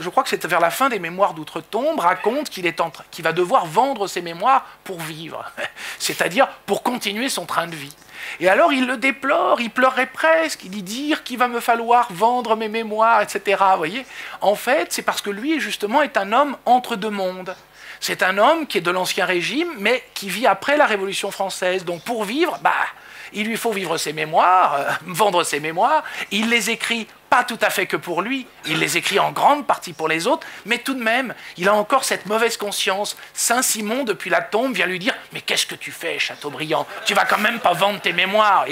je crois que c'est vers la fin des Mémoires d'Outre-Tombe, raconte qu'il va devoir vendre ses mémoires pour vivre, c'est-à-dire pour continuer son train de vie. Et alors il le déplore, il pleurait presque, il dit dire qu'il va me falloir vendre mes mémoires, etc. Vous voyez, en fait, c'est parce que lui, justement, est un homme entre deux mondes. C'est un homme qui est de l'Ancien Régime, mais qui vit après la Révolution française. Donc pour vivre, il lui faut vivre ses mémoires, vendre ses mémoires. Il les écrit pas tout à fait que pour lui, il les écrit en grande partie pour les autres, mais tout de même, il a encore cette mauvaise conscience. Saint-Simon, depuis la tombe, vient lui dire « Mais qu'est-ce que tu fais, Chateaubriand? Tu vas quand même pas vendre tes mémoires !»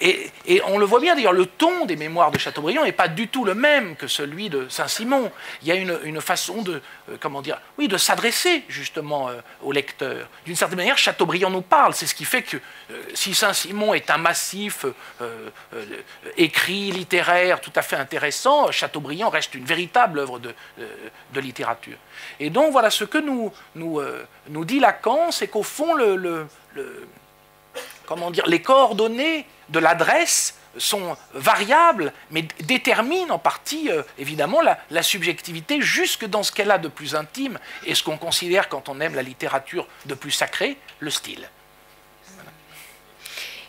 Et on le voit bien, d'ailleurs, le ton des mémoires de Chateaubriand n'est pas du tout le même que celui de Saint-Simon. Il y a une façon de s'adresser, justement, au lecteur. D'une certaine manière, Chateaubriand nous parle. C'est ce qui fait que si Saint-Simon est un massif écrit, littéraire, tout à fait intéressant, Chateaubriand reste une véritable œuvre de littérature. Et donc voilà, ce que nous dit Lacan, c'est qu'au fond, comment dire, les coordonnées de l'adresse sont variables, mais déterminent en partie, évidemment, la subjectivité jusque dans ce qu'elle a de plus intime et ce qu'on considère, quand on aime la littérature, de plus sacré, le style. Voilà.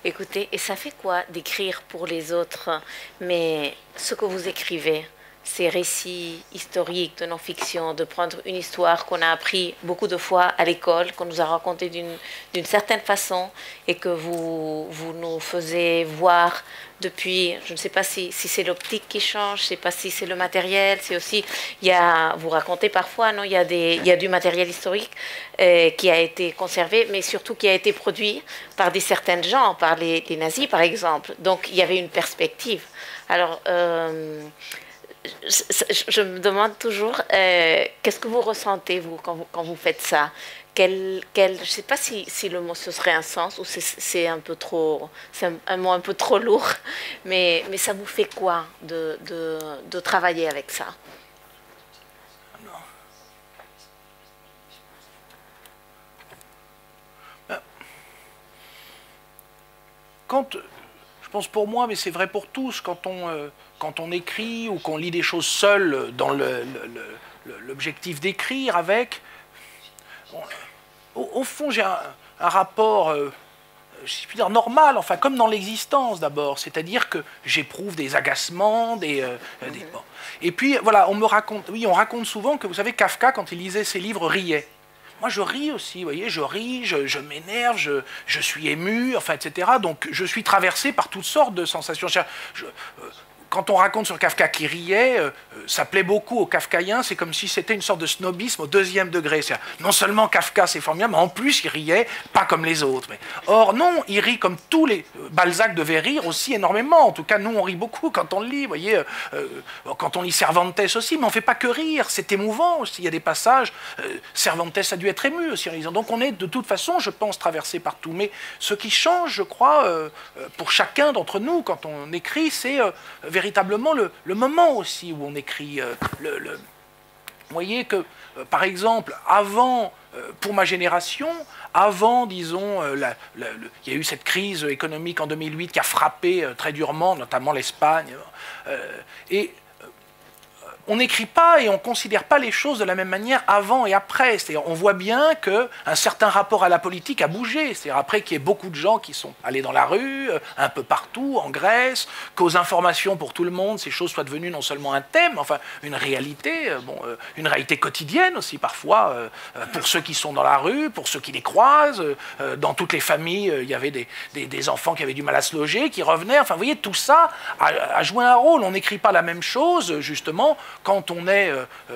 Écoutez, et ça fait quoi d'écrire pour les autres, mais ce que vous écrivez, ces récits historiques de non-fiction, de prendre une histoire qu'on a appris beaucoup de fois à l'école, qu'on nous a racontée d'une certaine façon et que vous nous faisiez voir depuis, je ne sais pas si c'est l'optique qui change, je ne sais pas si c'est le matériel, c'est aussi, vous racontez parfois, non, il y a du matériel historique qui a été conservé, mais surtout qui a été produit par certains gens, par les nazis par exemple. Donc il y avait une perspective. Alors, je me demande toujours, qu'est-ce que vous ressentez, vous, quand vous faites ça? Je ne sais pas si le mot ce serait un sens, ou c'est un peu trop, c'est un mot un peu trop lourd, mais ça vous fait quoi de travailler avec ça? Je pense pour moi, mais c'est vrai pour tous, quand on écrit ou qu'on lit des choses seul dans l'objectif d'écrire avec, au fond j'ai un rapport, je puis dire, normal, enfin comme dans l'existence d'abord, c'est-à-dire que j'éprouve des agacements, bon. Et puis voilà, on raconte souvent que, vous savez, Kafka, quand il lisait ses livres, riait. Moi, je ris aussi, vous voyez, je ris, je m'énerve, je suis ému, enfin, etc. Donc, je suis traversé par toutes sortes de sensations. Quand on raconte sur Kafka qui riait, ça plaît beaucoup aux Kafkaïens, c'est comme si c'était une sorte de snobisme au 2e degré. Non seulement Kafka, c'est formidable, mais en plus, il riait pas comme les autres. Or, non, il rit comme tous les... Balzac devait rire aussi énormément. En tout cas, nous, on rit beaucoup quand on le lit, vous voyez, quand on lit Cervantes aussi, mais on ne fait pas que rire, c'est émouvant aussi. Il y a des passages, Cervantes a dû être ému aussi en lisant. Donc, on est de toute façon, je pense, traversé par tout. Mais ce qui change, je crois, pour chacun d'entre nous, quand on écrit, c'est véritablement le moment aussi où on écrit. Vous voyez que, par exemple, avant, pour ma génération, avant, disons, il y a eu cette crise économique en 2008 qui a frappé très durement, notamment l'Espagne, et on n'écrit pas et on ne considère pas les choses de la même manière avant et après. C'est-à-dire, on voit bien qu'un certain rapport à la politique a bougé. C'est-à-dire, après qu'il y ait beaucoup de gens qui sont allés dans la rue, un peu partout, en Grèce, qu'aux informations pour tout le monde, ces choses soient devenues non seulement un thème, enfin une réalité, une réalité quotidienne aussi parfois, pour ceux qui sont dans la rue, pour ceux qui les croisent. Dans toutes les familles, il y avait des enfants qui avaient du mal à se loger, qui revenaient. Enfin, vous voyez, tout ça a joué un rôle. On n'écrit pas la même chose, justement, quand on est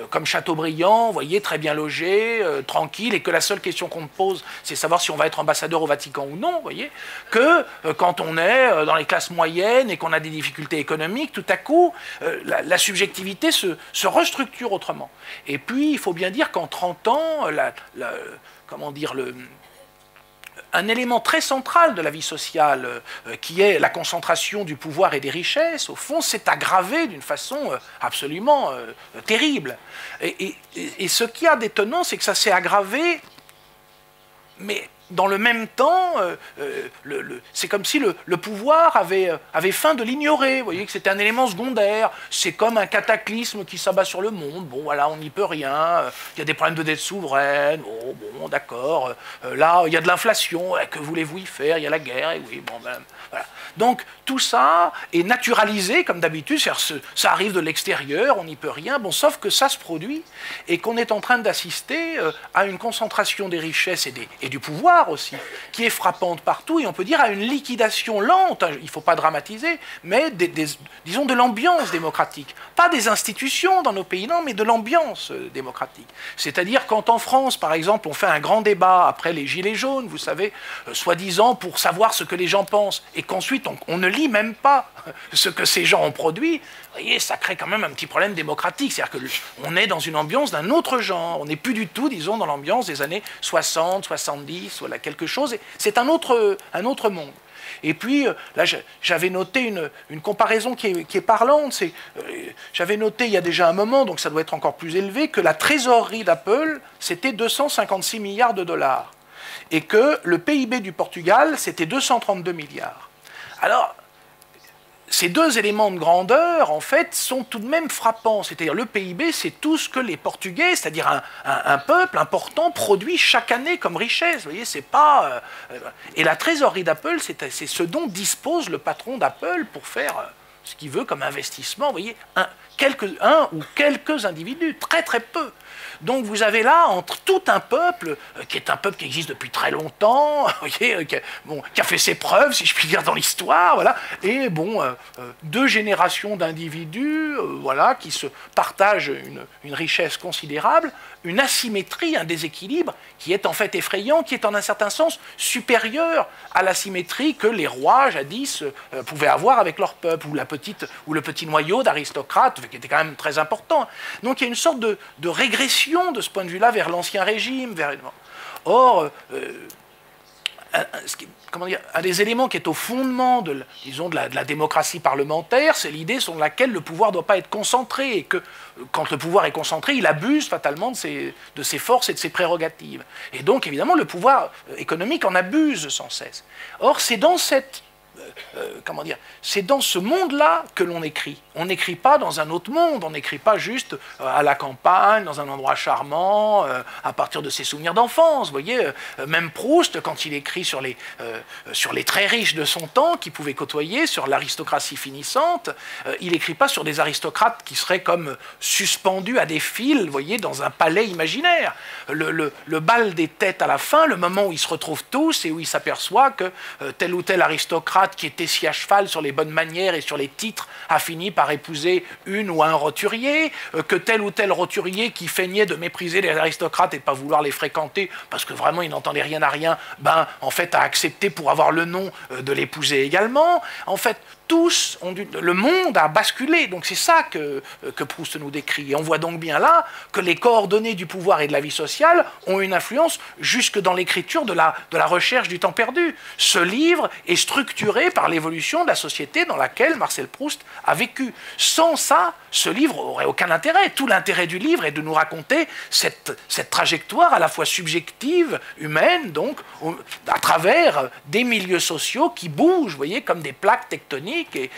comme Chateaubriand, vous voyez, très bien logé, tranquille, et que la seule question qu'on me pose, c'est savoir si on va être ambassadeur au Vatican ou non, vous voyez, que quand on est dans les classes moyennes et qu'on a des difficultés économiques, tout à coup, la subjectivité se restructure autrement. Et puis, il faut bien dire qu'en 30 ans, comment dire, un élément très central de la vie sociale, qui est la concentration du pouvoir et des richesses, au fond, s'est aggravé d'une façon absolument terrible. Et ce qu'il y a d'étonnant, c'est que ça s'est aggravé, mais dans le même temps, c'est comme si le pouvoir avait faim de l'ignorer. Vous voyez que c'était un élément secondaire. C'est comme un cataclysme qui s'abat sur le monde. Bon, voilà, on n'y peut rien. Il y a des problèmes de dette souveraine. Oh, bon, d'accord. Là, il y a de l'inflation. Que voulez-vous y faire? Il y a la guerre. Et oui, bon, ben, voilà. Donc, tout ça est naturalisé, comme d'habitude. Ça arrive de l'extérieur, on n'y peut rien. Bon, sauf que ça se produit et qu'on est en train d'assister à une concentration des richesses et du pouvoir aussi, qui est frappante partout, et on peut dire à une liquidation lente, il ne faut pas dramatiser, mais disons de l'ambiance démocratique. Pas des institutions dans nos pays, non, mais de l'ambiance démocratique. C'est-à-dire quand en France, par exemple, on fait un grand débat après les Gilets jaunes, vous savez, soi-disant pour savoir ce que les gens pensent, et qu'ensuite on ne lit même pas ce que ces gens ont produit, vous voyez, ça crée quand même un petit problème démocratique. C'est-à-dire qu'on est dans une ambiance d'un autre genre. On n'est plus du tout, disons, dans l'ambiance des années 60, 70, voilà, quelque chose. C'est un autre monde. Et puis, là, j'avais noté une comparaison qui est parlante. J'avais noté il y a déjà un moment, donc ça doit être encore plus élevé, que la trésorerie d'Apple, c'était 256 milliards de dollars. Et que le PIB du Portugal, c'était 232 milliards. Alors, ces deux éléments de grandeur, en fait, sont tout de même frappants. C'est-à-dire, le PIB, c'est tout ce que les Portugais, c'est-à-dire un peuple important, produit chaque année comme richesse. Vous voyez, c'est pas... Et la trésorerie d'Apple, c'est ce dont dispose le patron d'Apple pour faire ce qu'il veut comme investissement. Vous voyez, un ou quelques individus, très très peu. Donc vous avez là, entre tout un peuple, qui est un peuple qui existe depuis très longtemps, vous voyez, qui a fait ses preuves, si je puis dire, dans l'histoire, voilà, et bon, deux générations d'individus, voilà, qui se partagent une richesse considérable, une asymétrie, un déséquilibre, qui est en fait effrayant, qui est en un certain sens supérieur à l'asymétrie que les rois, jadis, pouvaient avoir avec leur peuple, ou le petit noyau d'aristocrates, qui était quand même très important. Donc il y a une sorte de régression de ce point de vue-là vers l'ancien régime. Or, un des éléments qui est au fondement de la démocratie parlementaire, c'est l'idée selon laquelle le pouvoir ne doit pas être concentré, et que quand le pouvoir est concentré, il abuse fatalement de ses forces et de ses prérogatives. Et donc, évidemment, le pouvoir économique en abuse sans cesse. Or, c'est dans c'est dans ce monde-là que l'on écrit. On n'écrit pas dans un autre monde, on n'écrit pas juste à la campagne, dans un endroit charmant, à partir de ses souvenirs d'enfance. Vous voyez, même Proust, quand il écrit sur les très riches de son temps, qu'il pouvait côtoyer, sur l'aristocratie finissante, il n'écrit pas sur des aristocrates qui seraient comme suspendus à des fils, vous voyez, dans un palais imaginaire. Le bal des têtes à la fin, le moment où ils se retrouvent tous et où il s'aperçoit que tel ou tel aristocrate qui était si à cheval sur les bonnes manières et sur les titres a fini par épouser une ou un roturier, que tel ou tel roturier qui feignait de mépriser les aristocrates et pas vouloir les fréquenter parce que vraiment il n'entendait rien à rien, en fait a accepté pour avoir le nom de l'épouser également. En fait, tous le monde a basculé, donc c'est ça que Proust nous décrit. Et on voit donc bien là que les coordonnées du pouvoir et de la vie sociale ont une influence jusque dans l'écriture de la recherche du temps perdu. Ce livre est structuré par l'évolution de la société dans laquelle Marcel Proust a vécu. Sans ça, ce livre n'aurait aucun intérêt. Tout l'intérêt du livre est de nous raconter cette trajectoire à la fois subjective, humaine, donc, à travers des milieux sociaux qui bougent, vous voyez, comme des plaques tectoniques. Et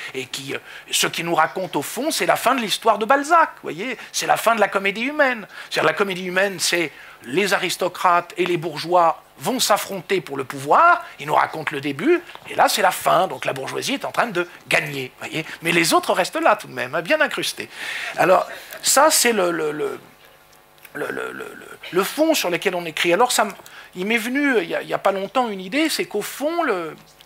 ce qui nous raconte au fond, c'est la fin de l'histoire de Balzac, vous voyez, c'est la fin de la comédie humaine. C'est-à-dire la comédie humaine, c'est les aristocrates et les bourgeois vont s'affronter pour le pouvoir, ils nous racontent le début, et là c'est la fin, donc la bourgeoisie est en train de gagner, vous voyez, mais les autres restent là tout de même, bien incrustés. Alors ça c'est le fond sur lequel on écrit. Alors il m'est venu il n'y a pas longtemps une idée, c'est qu'au fond,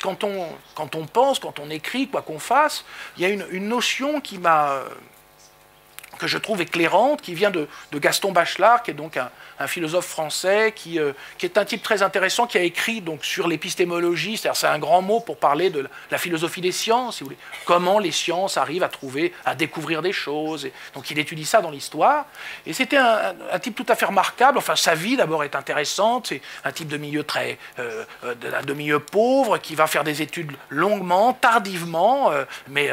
quand on pense, quand on écrit, quoi qu'on fasse, il y a une notion que je trouve éclairante, qui vient de Gaston Bachelard, qui est donc un philosophe français, qui est un type très intéressant, qui a écrit donc, sur l'épistémologie, c'est-à-dire c'est un grand mot pour parler de la philosophie des sciences, si vous voulez, comment les sciences arrivent à découvrir des choses. Et donc il étudie ça dans l'histoire. Et c'était un type tout à fait remarquable, enfin sa vie d'abord est intéressante, c'est un type de milieu de milieu pauvre, qui va faire des études longuement, tardivement, mais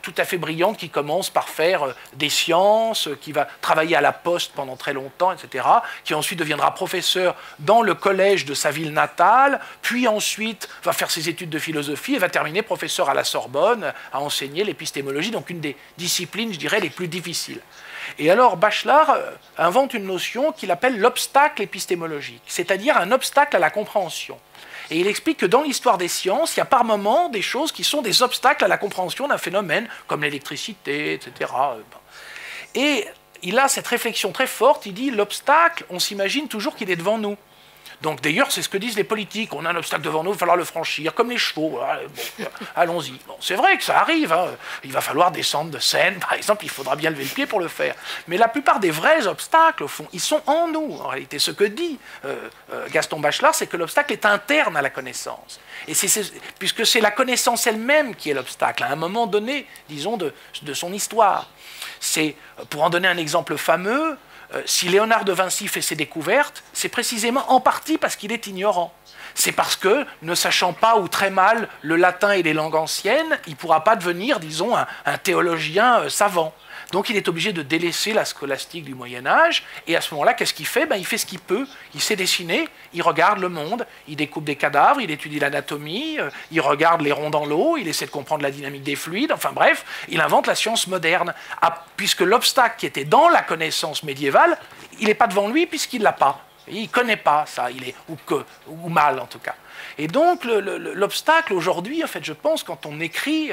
tout à fait brillante, qui commence par faire des sciences, qui va travailler à la Poste pendant très longtemps, etc., qui ensuite deviendra professeur dans le collège de sa ville natale, puis ensuite va faire ses études de philosophie et va terminer professeur à la Sorbonne, à enseigner l'épistémologie, donc une des disciplines, je dirais, les plus difficiles. Et alors Bachelard invente une notion qu'il appelle l'obstacle épistémologique, c'est-à-dire un obstacle à la compréhension. Et il explique que dans l'histoire des sciences, il y a par moments des choses qui sont des obstacles à la compréhension d'un phénomène, comme l'électricité, etc. Et il a cette réflexion très forte, il dit l'obstacle, on s'imagine toujours qu'il est devant nous. Donc d'ailleurs, c'est ce que disent les politiques, on a un obstacle devant nous, il va falloir le franchir, comme les chevaux, bon, allons-y. Bon, c'est vrai que ça arrive, hein. Il va falloir descendre de scène, par exemple, il faudra bien lever le pied pour le faire. Mais la plupart des vrais obstacles, au fond, ils sont en nous, en réalité. Ce que dit Gaston Bachelard, c'est que l'obstacle est interne à la connaissance. Et puisque c'est la connaissance elle-même qui est l'obstacle, à un moment donné, disons, de son histoire. C'est, pour en donner un exemple fameux, si Léonard de Vinci fait ses découvertes, c'est précisément en partie parce qu'il est ignorant. C'est parce que, ne sachant pas ou très mal le latin et les langues anciennes, il ne pourra pas devenir, disons, un théologien savant. Donc il est obligé de délaisser la scolastique du Moyen-Âge, et à ce moment-là, qu'est-ce qu'il fait? Il fait ce qu'il peut, il sait dessiner, il regarde le monde, il découpe des cadavres, il étudie l'anatomie, il regarde les ronds dans l'eau, il essaie de comprendre la dynamique des fluides, enfin bref, il invente la science moderne, puisque l'obstacle qui était dans la connaissance médiévale, il n'est pas devant lui puisqu'il ne l'a pas. Il ne connaît pas ça, ou mal en tout cas. Et donc l'obstacle aujourd'hui, en fait, je pense, quand on écrit,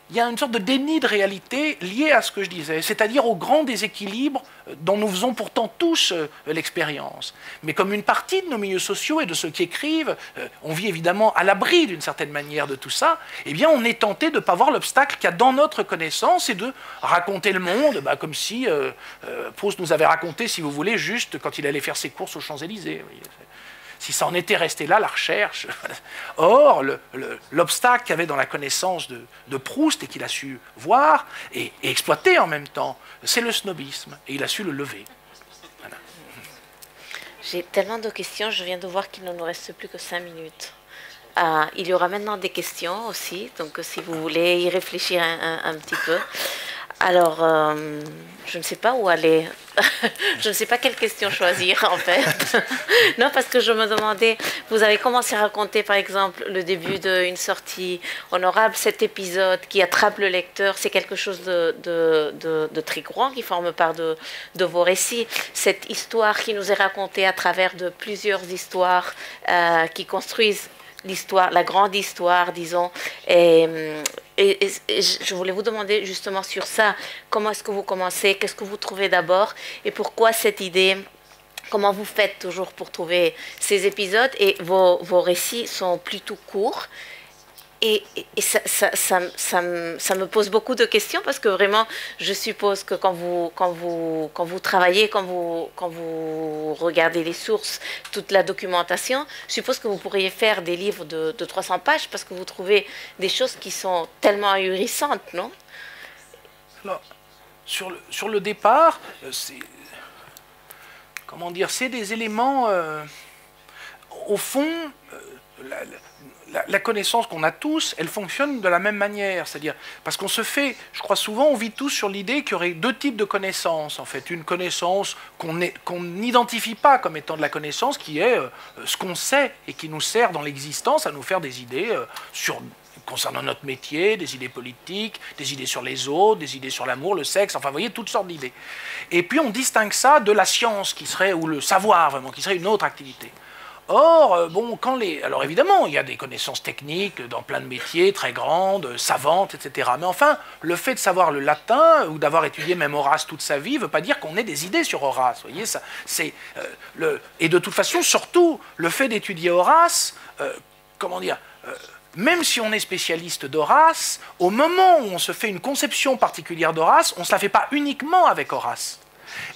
il y a une sorte de déni de réalité lié à ce que je disais, c'est-à-dire au grand déséquilibre dont nous faisons pourtant tous l'expérience. Mais comme une partie de nos milieux sociaux et de ceux qui écrivent, on vit évidemment à l'abri d'une certaine manière de tout ça, eh bien on est tenté de ne pas voir l'obstacle qu'il y a dans notre connaissance et de raconter le monde comme si Proust nous avait raconté, si vous voulez, juste quand il allait faire ses courses aux Champs-Élysées. Si ça en était resté là, la recherche. Or, l'obstacle qu'il y avait dans la connaissance de Proust et qu'il a su voir et exploiter en même temps, c'est le snobisme. Et il a su le lever. Voilà. J'ai tellement de questions, je viens de voir qu'il ne nous reste plus que 5 minutes. Il y aura maintenant des questions aussi, donc si vous voulez y réfléchir un petit peu. Alors, je ne sais pas où aller. Je ne sais pas quelle question choisir, en fait. Non, parce que je me demandais, vous avez commencé à raconter, par exemple, le début d'une sortie honorable, cet épisode qui attrape le lecteur, c'est quelque chose de très grand qui forme part de vos récits. Cette histoire qui nous est racontée à travers de plusieurs histoires qui construisent l'histoire, la grande histoire, disons. Et je voulais vous demander justement sur ça, comment est-ce que vous commencez, qu'est-ce que vous trouvez d'abord, et pourquoi cette idée, comment vous faites toujours pour trouver ces épisodes, et vos récits sont plutôt courts. Et ça me pose beaucoup de questions parce que vraiment, je suppose que quand vous travaillez, quand vous regardez les sources, toute la documentation, je suppose que vous pourriez faire des livres de 300 pages parce que vous trouvez des choses qui sont tellement ahurissantes, non? Alors, sur le départ, c'est des éléments, au fond, la connaissance qu'on a tous, elle fonctionne de la même manière, c'est-à-dire, parce qu'on se fait, je crois souvent, on vit tous sur l'idée qu'il y aurait deux types de connaissances, en fait. Une connaissance qu'on n'identifie pas comme étant de la connaissance, qui est ce qu'on sait et qui nous sert dans l'existence à nous faire des idées concernant notre métier, des idées politiques, des idées sur les autres, des idées sur l'amour, le sexe, enfin, vous voyez, toutes sortes d'idées. Et puis, on distingue ça de la science, qui serait, ou le savoir, vraiment, qui serait une autre activité. Or, alors évidemment, il y a des connaissances techniques dans plein de métiers, très grandes, savantes, etc. Mais enfin, le fait de savoir le latin, ou d'avoir étudié même Horace toute sa vie, ne veut pas dire qu'on ait des idées sur Horace. Vous voyez, ça, et de toute façon, surtout, le fait d'étudier Horace, même si on est spécialiste d'Horace, au moment où on se fait une conception particulière d'Horace, on ne se la fait pas uniquement avec Horace.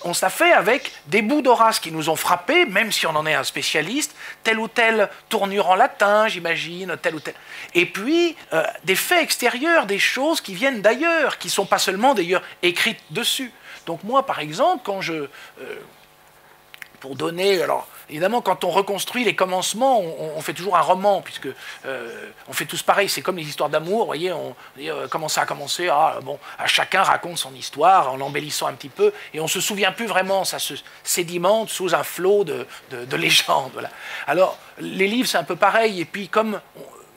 On se l'a fait avec des bouts d'Horace qui nous ont frappés, même si on en est un spécialiste, telle ou telle tournure en latin, j'imagine, telle ou telle. Et puis, des faits extérieurs, des choses qui viennent d'ailleurs, qui ne sont pas seulement d'ailleurs écrites dessus. Donc moi, par exemple, pour donner... Alors, évidemment, quand on reconstruit les commencements, on fait toujours un roman, puisque on fait tous pareil. C'est comme les histoires d'amour, vous voyez, on dit comment ça a commencé, chacun raconte son histoire en l'embellissant un petit peu, et on ne se souvient plus vraiment, ça se sédimente sous un flot de légendes. Voilà. Alors, les livres, c'est un peu pareil, et puis comme...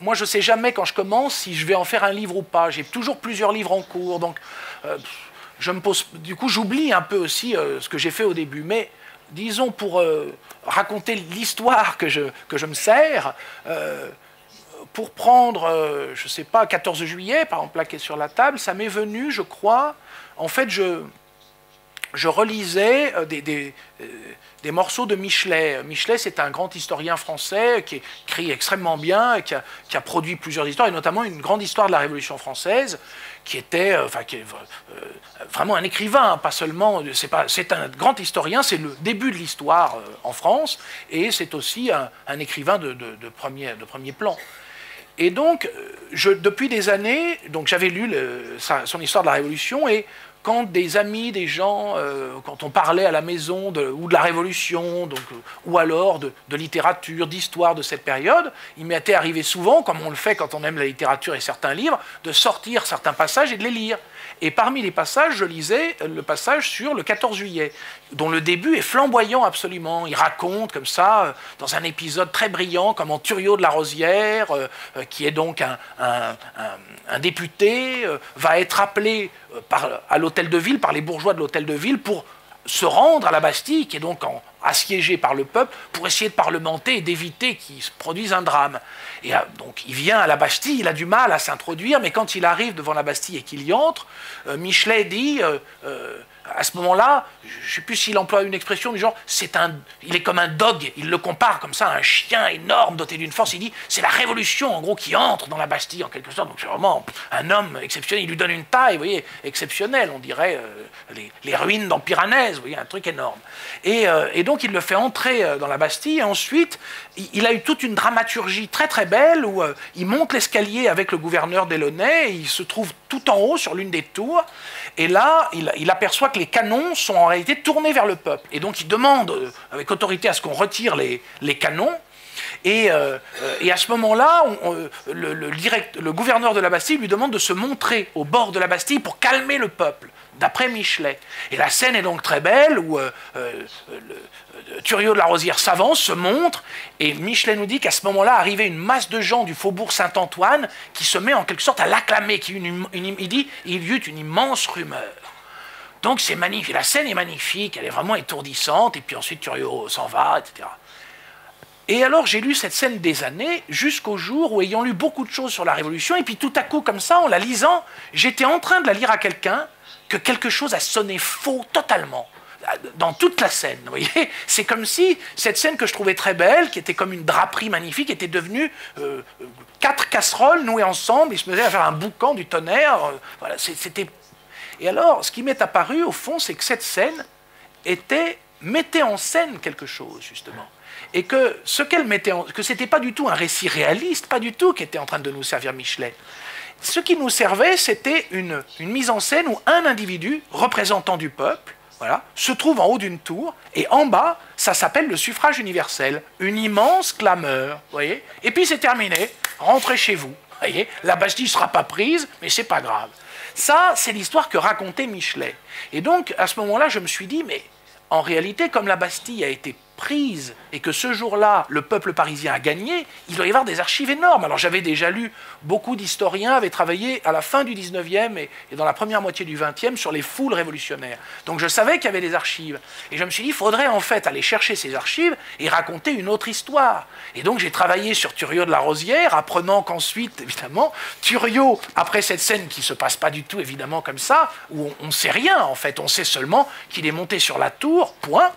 Moi, je ne sais jamais quand je commence si je vais en faire un livre ou pas. J'ai toujours plusieurs livres en cours, donc du coup, j'oublie un peu aussi ce que j'ai fait au début, mais... Disons, pour raconter l'histoire que je me sers, pour prendre, je ne sais pas, 14 juillet, par exemple, là, qui est sur la table, ça m'est venu, je crois, en fait, je relisais des morceaux de Michelet. Michelet, c'est un grand historien français qui écrit extrêmement bien, et qui a produit plusieurs histoires, et notamment une grande histoire de la Révolution française, qui est vraiment un écrivain, pas seulement, c'est un grand historien, c'est le début de l'histoire en France, et c'est aussi un écrivain de premier plan. Et donc, depuis des années, j'avais lu son histoire de la Révolution, et quand des amis, des gens, quand on parlait à la maison ou de la Révolution, ou alors de littérature, d'histoire de cette période, il m'était arrivé souvent, comme on le fait quand on aime la littérature et certains livres, de sortir certains passages et de les lire. Et parmi les passages, je lisais le passage sur le 14 juillet, dont le début est flamboyant absolument. Il raconte comme ça, dans un épisode très brillant, comment Thuriot de la Rosière, qui est donc un député, va être appelé à l'hôtel de ville, par les bourgeois de l'hôtel de ville, pour se rendre à la Bastille, qui est donc assiégée par le peuple, pour essayer de parlementer et d'éviter qu'il se produise un drame. Et donc il vient à la Bastille, il a du mal à s'introduire, mais quand il arrive devant la Bastille et qu'il y entre, Michelet dit, à ce moment-là, je ne sais plus s'il emploie une expression du genre, il est comme un dog, il le compare comme ça à un chien énorme doté d'une force, il dit, c'est la Révolution en gros qui entre dans la Bastille en quelque sorte, donc c'est vraiment un homme exceptionnel, il lui donne une taille, vous voyez, exceptionnelle, on dirait les ruines dans Piranèse, vous voyez, un truc énorme. Et donc il le fait entrer dans la Bastille, et ensuite il a eu toute une dramaturgie très très belle où il monte l'escalier avec le gouverneur Delaunay, et il se trouve tout en haut sur l'une des tours, et là il aperçoit que les canons sont en réalité tournés vers le peuple. Et donc il demande avec autorité à ce qu'on retire les canons. Et à ce moment-là, le gouverneur de la Bastille lui demande de se montrer au bord de la Bastille pour calmer le peuple, d'après Michelet. Et la scène est donc très belle, où Thuriot de la Rosière s'avance, se montre, et Michelet nous dit qu'à ce moment-là, arrivait une masse de gens du faubourg Saint-Antoine qui se met en quelque sorte à l'acclamer. Il dit il y eut une immense rumeur. Donc c'est magnifique, la scène est magnifique, elle est vraiment étourdissante, et puis ensuite Thuriot s'en va, etc. Et alors j'ai lu cette scène des années, jusqu'au jour où, ayant lu beaucoup de choses sur la Révolution, et puis tout à coup, comme ça, en la lisant, j'étais en train de la lire à quelqu'un, que quelque chose a sonné faux totalement, dans toute la scène, vous voyez. C'est comme si cette scène que je trouvais très belle, qui était comme une draperie magnifique, était devenue 4 casseroles nouées ensemble, et se faisait à faire un boucan du tonnerre, voilà, c'était... Et alors, ce qui m'est apparu, au fond, c'est que cette scène mettait en scène quelque chose, justement. Et que ce qu'elle mettait que ce n'était pas du tout un récit réaliste, pas du tout, qui était en train de nous servir Michelet. Ce qui nous servait, c'était une mise en scène où un individu, représentant du peuple, voilà, se trouve en haut d'une tour, et en bas, ça s'appelle le suffrage universel. Une immense clameur, vous voyez. Et puis c'est terminé, rentrez chez vous. Vous voyez, la Bastille ne sera pas prise, mais c'est pas grave. Ça, c'est l'histoire que racontait Michelet. Et donc, à ce moment-là, je me suis dit, mais en réalité, comme la Bastille a été prise et que ce jour-là, le peuple parisien a gagné, il doit y avoir des archives énormes. Alors j'avais déjà lu, beaucoup d'historiens avaient travaillé à la fin du 19e et dans la première moitié du 20e sur les foules révolutionnaires. Donc je savais qu'il y avait des archives. Et je me suis dit, il faudrait en fait aller chercher ces archives et raconter une autre histoire. Et donc j'ai travaillé sur Thuriot de la Rosière, apprenant qu'ensuite, évidemment, Thuriot, après cette scène qui ne se passe pas du tout évidemment comme ça, où on ne sait rien en fait, on sait seulement qu'il est monté sur la tour, point,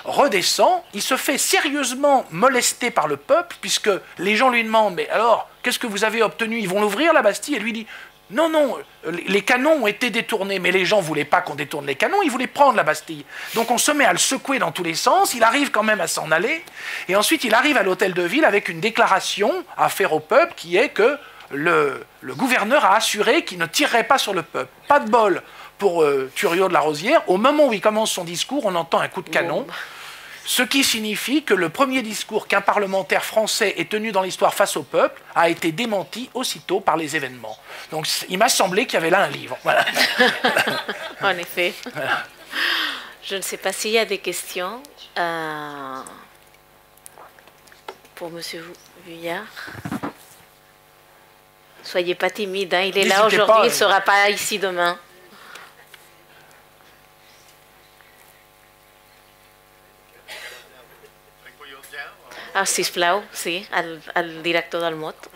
redescend, il se fait sérieusement molester par le peuple, puisque les gens lui demandent, mais alors, qu'est-ce que vous avez obtenu? Ils vont l'ouvrir la Bastille? Et lui dit, non, non, les canons ont été détournés, mais les gens ne voulaient pas qu'on détourne les canons, ils voulaient prendre la Bastille. Donc on se met à le secouer dans tous les sens, il arrive quand même à s'en aller, et ensuite il arrive à l'hôtel de ville avec une déclaration à faire au peuple, qui est que le gouverneur a assuré qu'il ne tirerait pas sur le peuple. Pas de bol pour Thuriot de la Rosière, au moment où il commence son discours, on entend un coup de canon, ce qui signifie que le premier discours qu'un parlementaire français ait tenu dans l'histoire face au peuple a été démenti aussitôt par les événements. Donc il m'a semblé qu'il y avait là un livre. Voilà. En effet. Voilà. Je ne sais pas s'il y a des questions pour M. Vuillard. Soyez pas timide, hein. Il est là aujourd'hui, il ne sera pas ici demain. Ah, sisplau, sí, el director del MOT,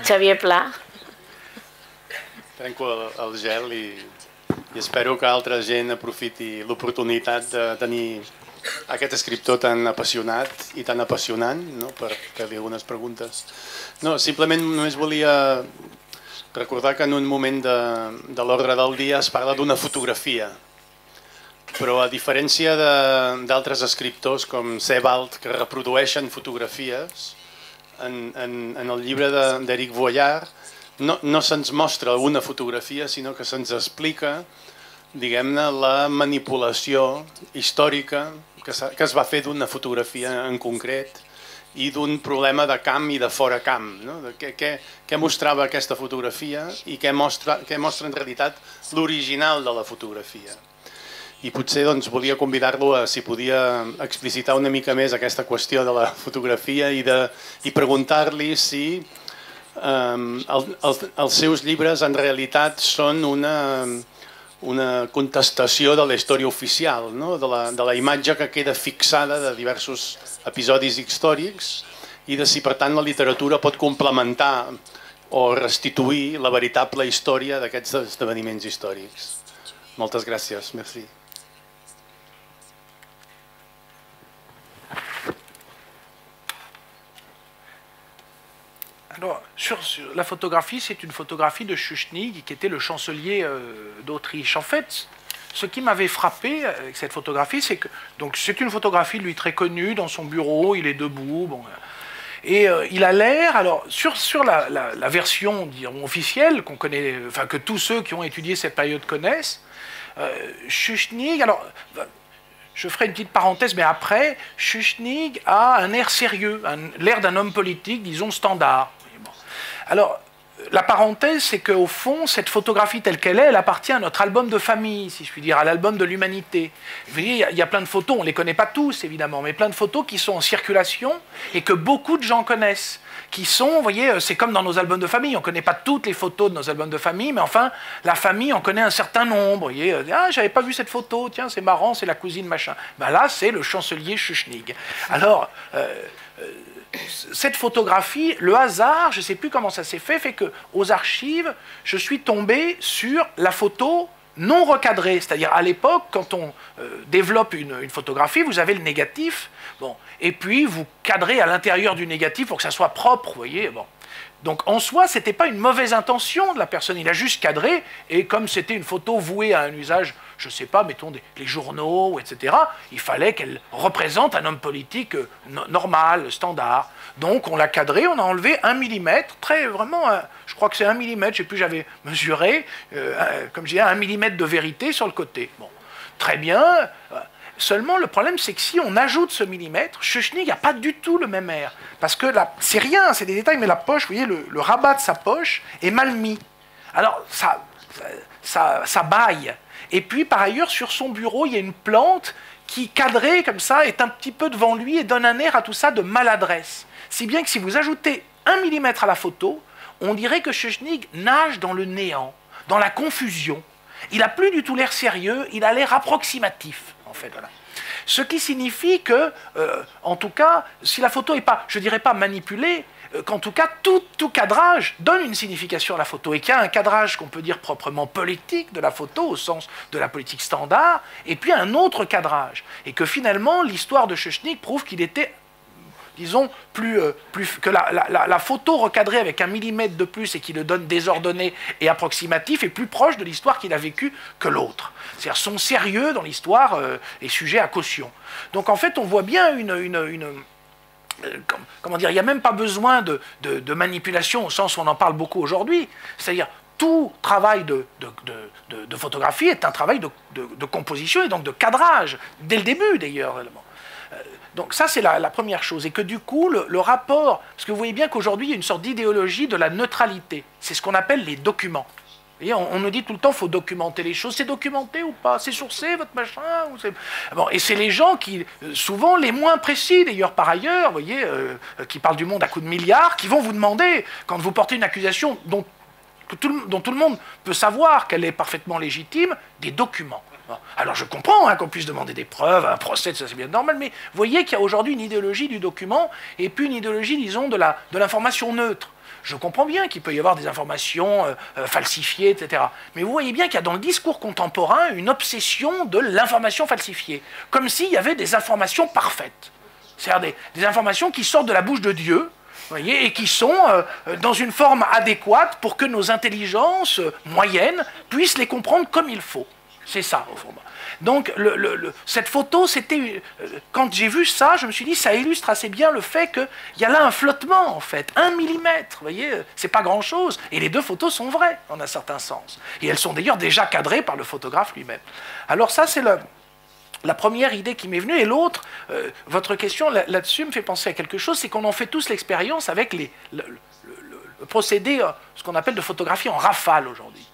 Xavier Pla. Trenco el gel i espero que altra gent aprofiti l'oportunitat de tenir aquest escriptor tan apassionat i tan apassionant, no?, per fer-li algunes preguntes. No, simplement només volia recordar que en un moment de l'ordre del dia es parla d'una fotografia, però a diferència d'altres escriptors com Sebald, que reprodueixen fotografies, en el llibre d'Éric Voyard no se'ns mostra una fotografia, sinó que se'ns explica diguem-ne, la manipulació històrica que es va fer d'una fotografia en concret i d'un problema de camp i de fora camp, no? Què mostrava aquesta fotografia i què mostra en realitat l'original de la fotografia. I potser doncs, volia convidar-lo a si podia explicitar una mica més aquesta qüestió de la fotografia i preguntar-li si els seus llibres en realitat són una contestació de la història oficial, no? de la imatge que queda fixada de diversos episodis històrics i de si per tant la literatura pot complementar o restituir la veritable història d'aquests esdeveniments històrics. Moltes gràcies. Merci. Alors, sur la photographie, c'est une photographie de Schuschnigg, qui était le chancelier d'Autriche. En fait, ce qui m'avait frappé avec cette photographie, c'est que c'est une photographie de lui très connue, dans son bureau, il est debout, bon, et il a l'air, alors sur la version disons, officielle qu'on connaît, enfin que tous ceux qui ont étudié cette période connaissent, Schuschnigg, alors je ferai une petite parenthèse, mais après, Schuschnigg a un air sérieux, l'air d'un homme politique, disons standard. Alors, la parenthèse, c'est qu'au fond, cette photographie telle qu'elle est, elle appartient à notre album de famille, si je puis dire, à l'album de l'humanité. Vous voyez, il y a plein de photos, on ne les connaît pas tous, évidemment, mais plein de photos qui sont en circulation et que beaucoup de gens connaissent, qui sont, vous voyez, c'est comme dans nos albums de famille, on ne connaît pas toutes les photos de nos albums de famille, mais enfin, la famille en connaît un certain nombre. Vous voyez, ah, j'avais pas vu cette photo, tiens, c'est marrant, c'est la cousine machin. Ben là, c'est le chancelier Schuschnigg. Alors, cette photographie, le hasard, je ne sais plus comment ça s'est fait qu'aux archives, je suis tombé sur la photo non recadrée. C'est-à-dire, à l'époque, quand on développe une photographie, vous avez le négatif, bon, et puis vous cadrez à l'intérieur du négatif pour que ça soit propre, vous voyez, bon. Donc en soi, ce n'était pas une mauvaise intention de la personne, il a juste cadré, et comme c'était une photo vouée à un usage, je ne sais pas, mettons les journaux, etc., il fallait qu'elle représente un homme politique normal, standard. Donc on l'a cadré, on a enlevé 1 millimètre, très vraiment, je crois que c'est 1 millimètre, je ne sais plus, j'avais mesuré, comme je disais, 1 millimètre de vérité sur le côté. Bon, très bien. Seulement, le problème, c'est que si on ajoute ce millimètre, Schuschnigg n'a pas du tout le même air. Parce que c'est rien, c'est des détails, mais la poche, vous voyez, le rabat de sa poche est mal mis. Alors, ça baille. Et puis, par ailleurs, sur son bureau, il y a une plante qui, cadrée comme ça, est un petit peu devant lui et donne un air à tout ça de maladresse. Si bien que si vous ajoutez 1 millimètre à la photo, on dirait que Schuschnigg nage dans le néant, dans la confusion. Il n'a plus du tout l'air sérieux, il a l'air approximatif. En fait, voilà. Ce qui signifie que, en tout cas, si la photo n'est pas, je ne dirais pas manipulée, qu'en tout cas, tout cadrage donne une signification à la photo, et qu'il y a un cadrage qu'on peut dire proprement politique de la photo, au sens de la politique standard, et puis un autre cadrage. Et que finalement, l'histoire de Schuschnigg prouve qu'il était, disons, que la photo recadrée avec 1 millimètre de plus et qui le donne désordonné et approximatif est plus proche de l'histoire qu'il a vécue que l'autre. C'est-à-dire son sérieux dans l'histoire est sujet à caution. Donc en fait, on voit bien comment dire, il n'y a même pas besoin de manipulation au sens où on en parle beaucoup aujourd'hui. C'est-à-dire tout travail de photographie est un travail de composition et donc de cadrage, dès le début d'ailleurs. Donc ça, c'est la première chose. Et que du coup, le rapport... Parce que vous voyez bien qu'aujourd'hui, il y a une sorte d'idéologie de la neutralité. C'est ce qu'on appelle les documents. Vous voyez, on nous dit tout le temps qu'il faut documenter les choses. C'est documenté ou pas? C'est sourcé, votre machin bon, et c'est les gens qui, souvent les moins précis, d'ailleurs par ailleurs, vous voyez, qui parlent du monde à coups de milliards, qui vont vous demander, quand vous portez une accusation dont tout le monde peut savoir qu'elle est parfaitement légitime, des documents. Alors je comprends qu'on puisse demander des preuves, un procès, ça c'est bien normal, mais vous voyez qu'il y a aujourd'hui une idéologie du document et puis une idéologie, disons, de l'information neutre. Je comprends bien qu'il peut y avoir des informations falsifiées, etc. Mais vous voyez bien qu'il y a dans le discours contemporain une obsession de l'information falsifiée, comme s'il y avait des informations parfaites. C'est-à-dire des informations qui sortent de la bouche de Dieu, vous voyez, et qui sont dans une forme adéquate pour que nos intelligences moyennes puissent les comprendre comme il faut. C'est ça, au fond. Donc cette photo, c'était, quand j'ai vu ça, je me suis dit, ça illustre assez bien le fait qu'il y a là un flottement, en fait, 1 millimètre, vous voyez, c'est pas grand-chose, et les deux photos sont vraies, en un certain sens. Et elles sont d'ailleurs déjà cadrées par le photographe lui-même. Alors ça, c'est la première idée qui m'est venue, et l'autre, votre question là-dessus me fait penser à quelque chose, c'est qu'on en fait tous l'expérience avec le procédé, ce qu'on appelle de photographie en rafale aujourd'hui.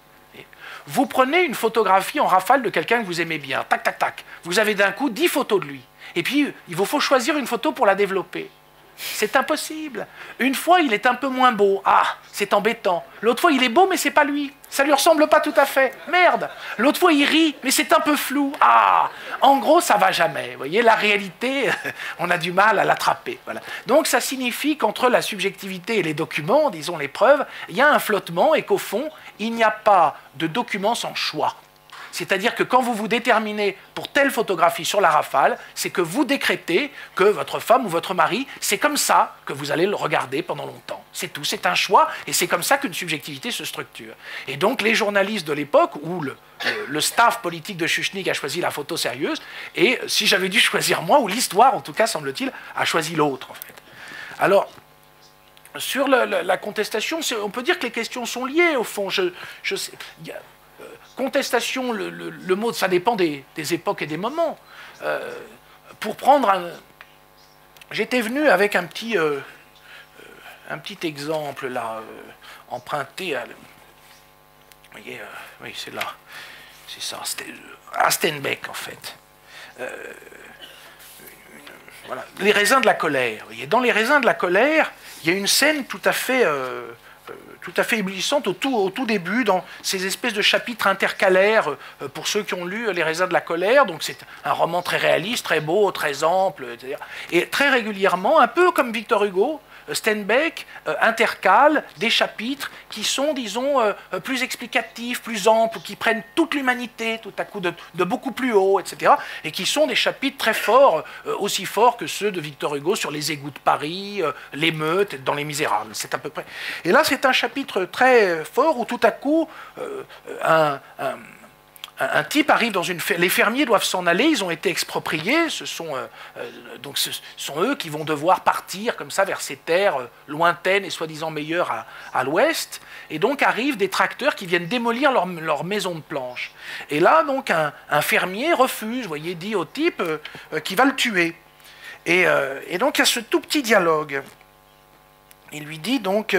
Vous prenez une photographie en rafale de quelqu'un que vous aimez bien, tac, tac, tac. Vous avez d'un coup 10 photos de lui. Et puis, il vous faut choisir une photo pour la développer. C'est impossible. Une fois, il est un peu moins beau. Ah, c'est embêtant. L'autre fois, il est beau, mais c'est pas lui. Ça lui ressemble pas tout à fait. Merde. L'autre fois, il rit, mais c'est un peu flou. Ah, en gros, ça va jamais. Vous voyez, la réalité, on a du mal à l'attraper. Voilà. Donc, ça signifie qu'entre la subjectivité et les documents, disons les preuves, il y a un flottement et qu'au fond, il n'y a pas de document sans choix. C'est-à-dire que quand vous vous déterminez pour telle photographie sur la rafale, c'est que vous décrétez que votre femme ou votre mari, c'est comme ça que vous allez le regarder pendant longtemps. C'est tout, c'est un choix, et c'est comme ça qu'une subjectivité se structure. Et donc les journalistes de l'époque, ou le staff politique de Schuschnigg a choisi la photo sérieuse, et si j'avais dû choisir moi, ou l'histoire en tout cas, semble-t-il, a choisi l'autre en fait. Alors, sur la contestation, on peut dire que les questions sont liées au fond. Contestation, le mot, ça dépend des époques et des moments. Pour prendre j'étais venu avec un petit exemple là, emprunté à... Vous voyez, oui, c'est là. C'est ça, à Steinbeck en fait. Voilà. Les raisins de la colère. Vous voyez, dans les raisins de la colère, il y a une scène tout à fait éblouissante au tout début, dans ces espèces de chapitres intercalaires, pour ceux qui ont lu Les raisins de la colère. Donc c'est un roman très réaliste, très beau, très ample, etc. Et très régulièrement, un peu comme Victor Hugo, Steinbeck intercale des chapitres qui sont, disons, plus explicatifs, plus amples, qui prennent toute l'humanité tout à coup de beaucoup plus haut, etc. Et qui sont des chapitres très forts, aussi forts que ceux de Victor Hugo sur les égouts de Paris, l'émeute dans Les Misérables. C'est à peu près. Et là, c'est un chapitre très fort où tout à coup, un type arrive dans une ferme, les fermiers doivent s'en aller, ils ont été expropriés, donc ce sont eux qui vont devoir partir comme ça vers ces terres lointaines et soi-disant meilleures à l'ouest, et donc arrivent des tracteurs qui viennent démolir leur maison de planches. Et là, donc, un fermier refuse, vous voyez, dit au type qu'il va le tuer. Et donc, il y a ce tout petit dialogue. Il lui dit donc...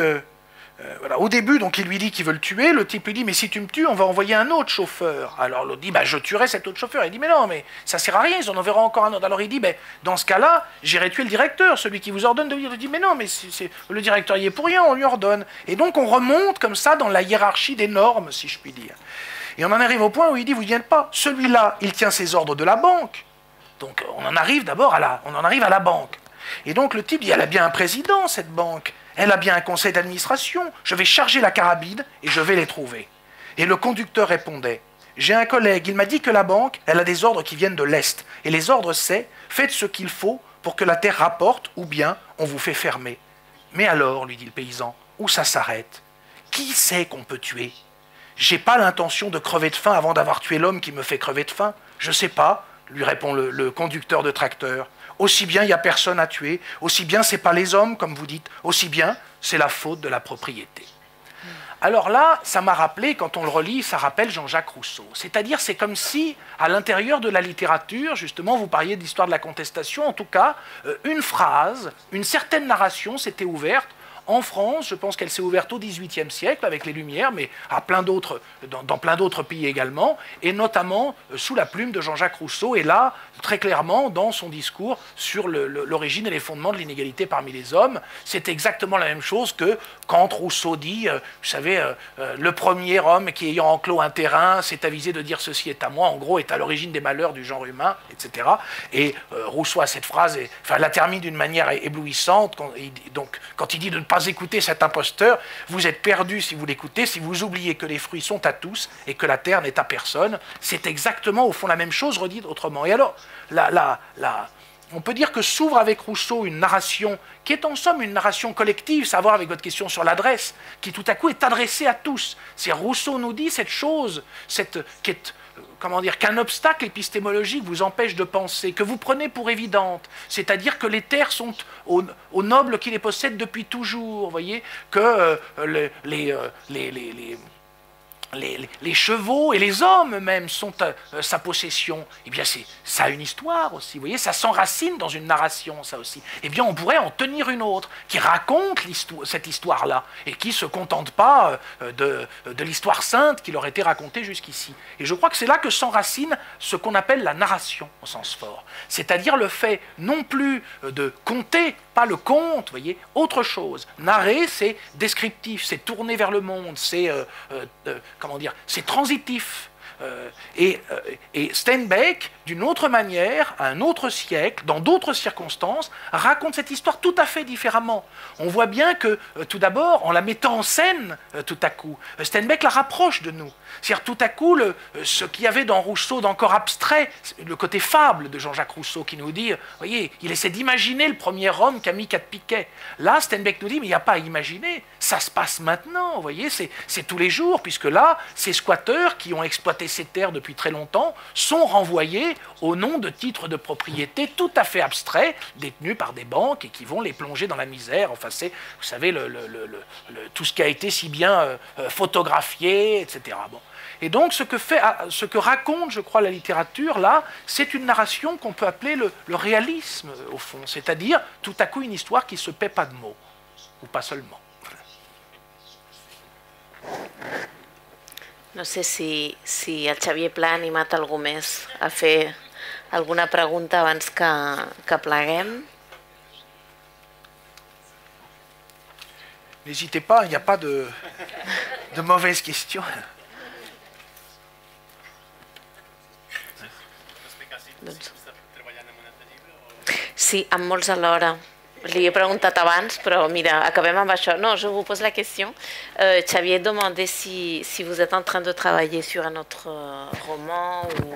voilà. Au début, donc, il lui dit qu'il veut le tuer. Le type lui dit, mais si tu me tues, on va envoyer un autre chauffeur. Alors l'autre dit, bah, je tuerai cet autre chauffeur. Il dit, mais non, mais ça sert à rien, ils en enverront encore un autre. Alors il dit, ben, dans ce cas-là, j'irai tuer le directeur, celui qui vous ordonne de venir. Il dit, mais non, mais le directeur y est pour rien, on lui ordonne. Et donc on remonte comme ça dans la hiérarchie des normes, si je puis dire. Et on en arrive au point où il dit, vous n'y êtes pas. Celui-là, il tient ses ordres de la banque. Donc on en arrive d'abord à la banque. Et donc le type dit, elle a bien un président, cette banque. Elle a bien un conseil d'administration. Je vais charger la carabine et je vais les trouver. Et le conducteur répondait, j'ai un collègue, il m'a dit que la banque, elle a des ordres qui viennent de l'Est. Et les ordres, c'est, faites ce qu'il faut pour que la terre rapporte, ou bien on vous fait fermer. Mais alors, lui dit le paysan, où ça s'arrête? Qui sait qu'on peut tuer? J'ai pas l'intention de crever de faim avant d'avoir tué l'homme qui me fait crever de faim. Je sais pas, lui répond le conducteur de tracteur. Aussi bien il n'y a personne à tuer, aussi bien c'est pas les hommes, comme vous dites, aussi bien c'est la faute de la propriété. Alors là, ça m'a rappelé, quand on le relit, ça rappelle Jean-Jacques Rousseau. C'est-à-dire, c'est comme si, à l'intérieur de la littérature, justement, vous parliez de l'histoire de la contestation, en tout cas, une phrase, une certaine narration s'était ouverte. En France, je pense qu'elle s'est ouverte au XVIIIe siècle avec les Lumières, mais dans plein d'autres pays également, et notamment sous la plume de Jean-Jacques Rousseau, et là, très clairement, dans son discours sur l'origine et les fondements de l'inégalité parmi les hommes, c'est exactement la même chose que quand Rousseau dit, vous savez, le premier homme qui ayant enclos un terrain s'est avisé de dire ceci est à moi, en gros, est à l'origine des malheurs du genre humain, etc. Et Rousseau a cette phrase, la termine d'une manière éblouissante, quand il dit de ne pas écouter cet imposteur, vous êtes perdu si vous l'écoutez, si vous oubliez que les fruits sont à tous et que la terre n'est à personne. C'est exactement au fond la même chose redite autrement. Et alors, on peut dire que s'ouvre avec Rousseau une narration qui est en somme une narration collective, ça a à voir avec votre question sur l'adresse, qui tout à coup est adressée à tous. C'est Rousseau nous dit cette chose, qui est comment dire, qu'un obstacle épistémologique vous empêche de penser, que vous prenez pour évidente, c'est-à-dire que les terres sont aux nobles qui les possèdent depuis toujours, vous voyez, que les chevaux et les hommes même sont sa possession, eh bien ça a une histoire aussi, vous voyez, ça s'enracine dans une narration, ça aussi. Eh bien on pourrait en tenir une autre, qui raconte cette histoire-là, et qui ne se contente pas de l'histoire sainte qui leur a été racontée jusqu'ici. Et je crois que c'est là que s'enracine ce qu'on appelle la narration, au sens fort. C'est-à-dire le fait, non plus de conter, pas le conte, vous voyez, autre chose. Narrer, c'est descriptif, c'est tourner vers le monde, c'est comment dire, c'est transitif. Et Steinbeck, d'une autre manière, à un autre siècle, dans d'autres circonstances, raconte cette histoire tout à fait différemment. On voit bien que, tout d'abord, en la mettant en scène, tout à coup, Steinbeck la rapproche de nous. C'est-à-dire, tout à coup, ce qu'il y avait dans Rousseau d'encore abstrait, le côté fable de Jean-Jacques Rousseau, qui nous dit, vous voyez, il essaie d'imaginer le premier homme qui a mis 4 piquets. Là, Steinbeck nous dit, mais il n'y a pas à imaginer, ça se passe maintenant, vous voyez, c'est tous les jours, puisque là, ces squatteurs qui ont exploité ces terres depuis très longtemps sont renvoyés au nom de titres de propriété tout à fait abstraits, détenus par des banques et qui vont les plonger dans la misère. Enfin, c'est, vous savez, tout ce qui a été si bien photographié, etc. Bon. Et donc, ce que raconte, je crois, la littérature, là, c'est une narration qu'on peut appeler le réalisme, au fond. C'est-à-dire, tout à coup, une histoire qui ne se paie pas de mots, ou pas seulement. No sé si el Xavier Pla ha animat algú més a fer alguna pregunta abans que pleguem. N'hésitez pas, il n'y a pas de mauvaises questions. Sí, amb molts alhora. Li he preguntat abans, però mira, acabem amb això. Non, je vous pose la question. Xavier demandait si vous êtes en train de travailler sur un autre roman ou...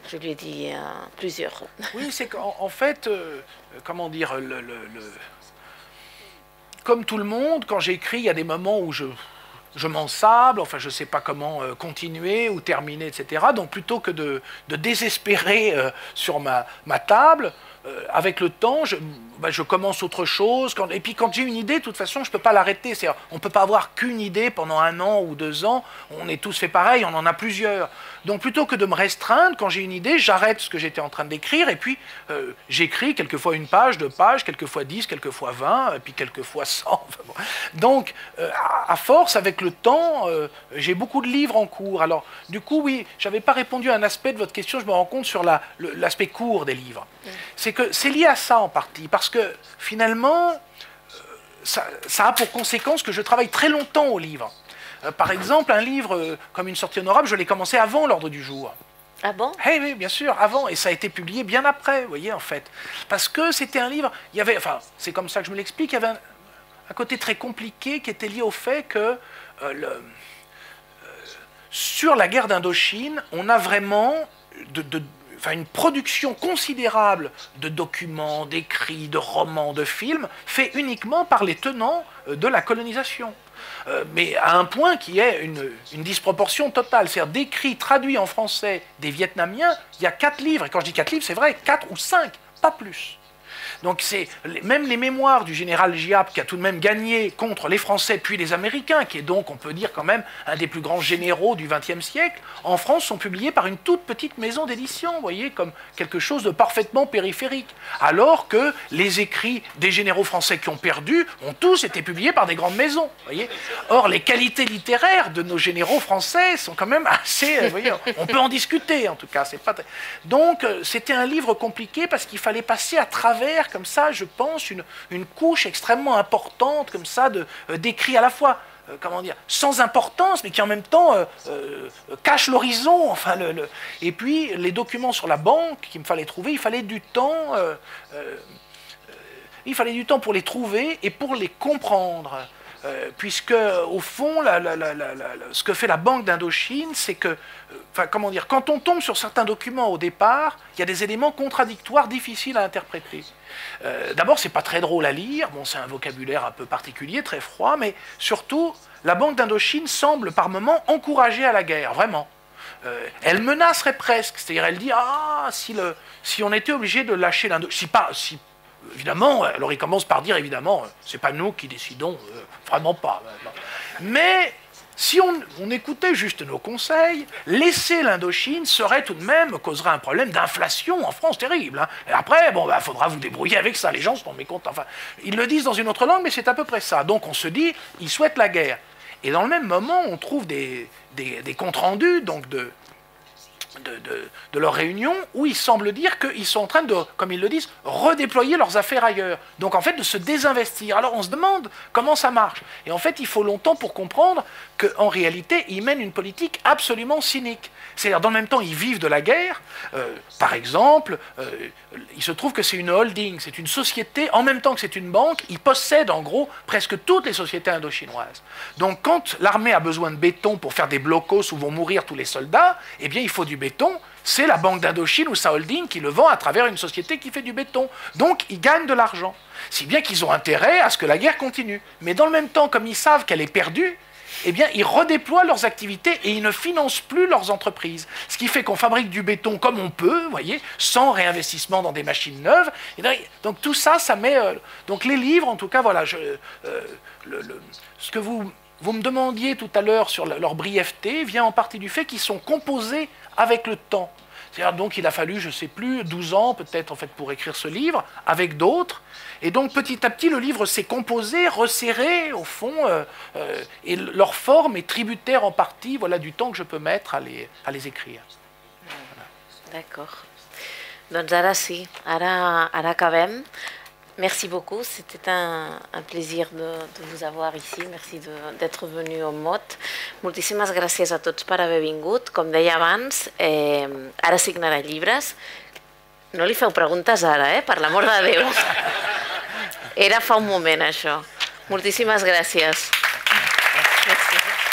Je lui ai dit plusieurs. Oui, c'est qu'en fait, comment dire, comme tout le monde, quand j'écris, il y a des moments où je m'ensable, enfin je ne sais pas comment continuer ou terminer, etc. Donc plutôt que de désespérer sur ma table, avec le temps, je commence autre chose. Et puis quand j'ai une idée, de toute façon, je ne peux pas l'arrêter. On ne peut pas avoir qu'une idée pendant 1 an ou 2 ans. On est tous fait pareil, on en a plusieurs. Donc plutôt que de me restreindre, quand j'ai une idée, j'arrête ce que j'étais en train d'écrire et puis j'écris quelquefois 1 page, 2 pages, quelquefois 10, quelquefois 20, et puis quelquefois 100. Enfin bon. Donc à force, avec le temps, j'ai beaucoup de livres en cours. Alors du coup, oui, je n'avais pas répondu à un aspect de votre question, je me rends compte sur l'aspect court des livres. C'est que c'est lié à ça en partie, parce que finalement, ça a pour conséquence que je travaille très longtemps au livre. Par exemple, un livre comme Une sortie honorable, je l'ai commencé avant l'ordre du jour. Ah bon? Oui, bien sûr, avant, et ça a été publié bien après, vous voyez, en fait. Parce que c'était un livre, il y avait, enfin, c'est comme ça que je me l'explique, il y avait un côté très compliqué qui était lié au fait que sur la guerre d'Indochine, on a vraiment une production considérable de documents, d'écrits, de romans, de films, fait uniquement par les tenants de la colonisation. Mais à un point qui est une disproportion totale. C'est-à-dire d'écrits traduits en français des Vietnamiens, il y a 4 livres. Et quand je dis 4 livres, c'est vrai, 4 ou 5, pas plus. Donc c'est même les mémoires du général Giap, qui a tout de même gagné contre les Français puis les Américains, qui est donc, on peut dire quand même, un des plus grands généraux du XXe siècle, en France sont publiés par une toute petite maison d'édition, vous voyez, comme quelque chose de parfaitement périphérique. Alors que les écrits des généraux français qui ont perdu ont tous été publiés par des grandes maisons, vous voyez. Or, les qualités littéraires de nos généraux français sont quand même assez, vous voyez, on peut en discuter en tout cas. C'est pas... Donc, c'était un livre compliqué parce qu'il fallait passer à travers comme ça, je pense, une couche extrêmement importante, comme ça, d'écrits à la fois, comment dire, sans importance, mais qui en même temps cachent l'horizon. Enfin, et puis, les documents sur la banque qu'il me fallait trouver, il fallait du temps pour les trouver et pour les comprendre. Puisque, au fond, ce que fait la Banque d'Indochine, c'est que, comment dire, quand on tombe sur certains documents au départ, il y a des éléments contradictoires difficiles à interpréter. D'abord, c'est pas très drôle à lire, bon, c'est un vocabulaire un peu particulier, très froid, mais surtout, la Banque d'Indochine semble par moments encourager à la guerre, vraiment. elle menacerait presque. C'est-à-dire, elle dit, ah, si on était obligé de lâcher l'Indochine, évidemment, alors il commence par dire, évidemment, c'est pas nous qui décidons, vraiment pas. Mais si on écoutait juste nos conseils, laisser l'Indochine causerait un problème d'inflation en France terrible. Hein. Et après, bon, faudra vous débrouiller avec ça, les gens seront mécontents. Enfin, ils le disent dans une autre langue, mais c'est à peu près ça. Donc on se dit, ils souhaitent la guerre. Et dans le même moment, on trouve des comptes rendus, donc de leur réunion, où ils semblent dire qu'ils sont en train de, comme ils le disent, redéployer leurs affaires ailleurs. Donc en fait de se désinvestir. Alors on se demande comment ça marche. Et en fait il faut longtemps pour comprendre qu'en réalité ils mènent une politique absolument cynique. C'est-à-dire dans le même temps ils vivent de la guerre. Par exemple, il se trouve que c'est une holding, c'est une société, en même temps que c'est une banque, ils possèdent en gros presque toutes les sociétés indochinoises. Donc quand l'armée a besoin de béton pour faire des blocos où vont mourir tous les soldats, eh bien il faut du béton, c'est la Banque d'Indochine ou sa holding qui le vend à travers une société qui fait du béton. Donc ils gagnent de l'argent. Si bien qu'ils ont intérêt à ce que la guerre continue. Mais dans le même temps, comme ils savent qu'elle est perdue, eh bien, ils redéploient leurs activités et ils ne financent plus leurs entreprises. Ce qui fait qu'on fabrique du béton comme on peut, vous voyez, sans réinvestissement dans des machines neuves. Et donc tout ça, ça met... donc les livres, en tout cas, voilà, ce que vous me demandiez tout à l'heure sur leur brièveté vient en partie du fait qu'ils sont composés avec le temps. C'est-à-dire donc il a fallu, je ne sais plus, 12 ans peut-être en fait pour écrire ce livre, avec d'autres. Et donc petit à petit, le livre s'est composé, resserré au fond, et leur forme est tributaire en partie voilà, du temps que je peux mettre à les écrire. Voilà. D'accord. Donc ara sí, ara acabem. Merci beaucoup, c'était un plaisir de vous avoir ici, merci d'être venu au MOT. Moltíssimes gràcies a tots per haver vingut. Com deia abans, ara signarà llibres. No li feu preguntes ara, per l'amor de Déu. Era fa un moment, això. Moltíssimes gràcies. Gràcies.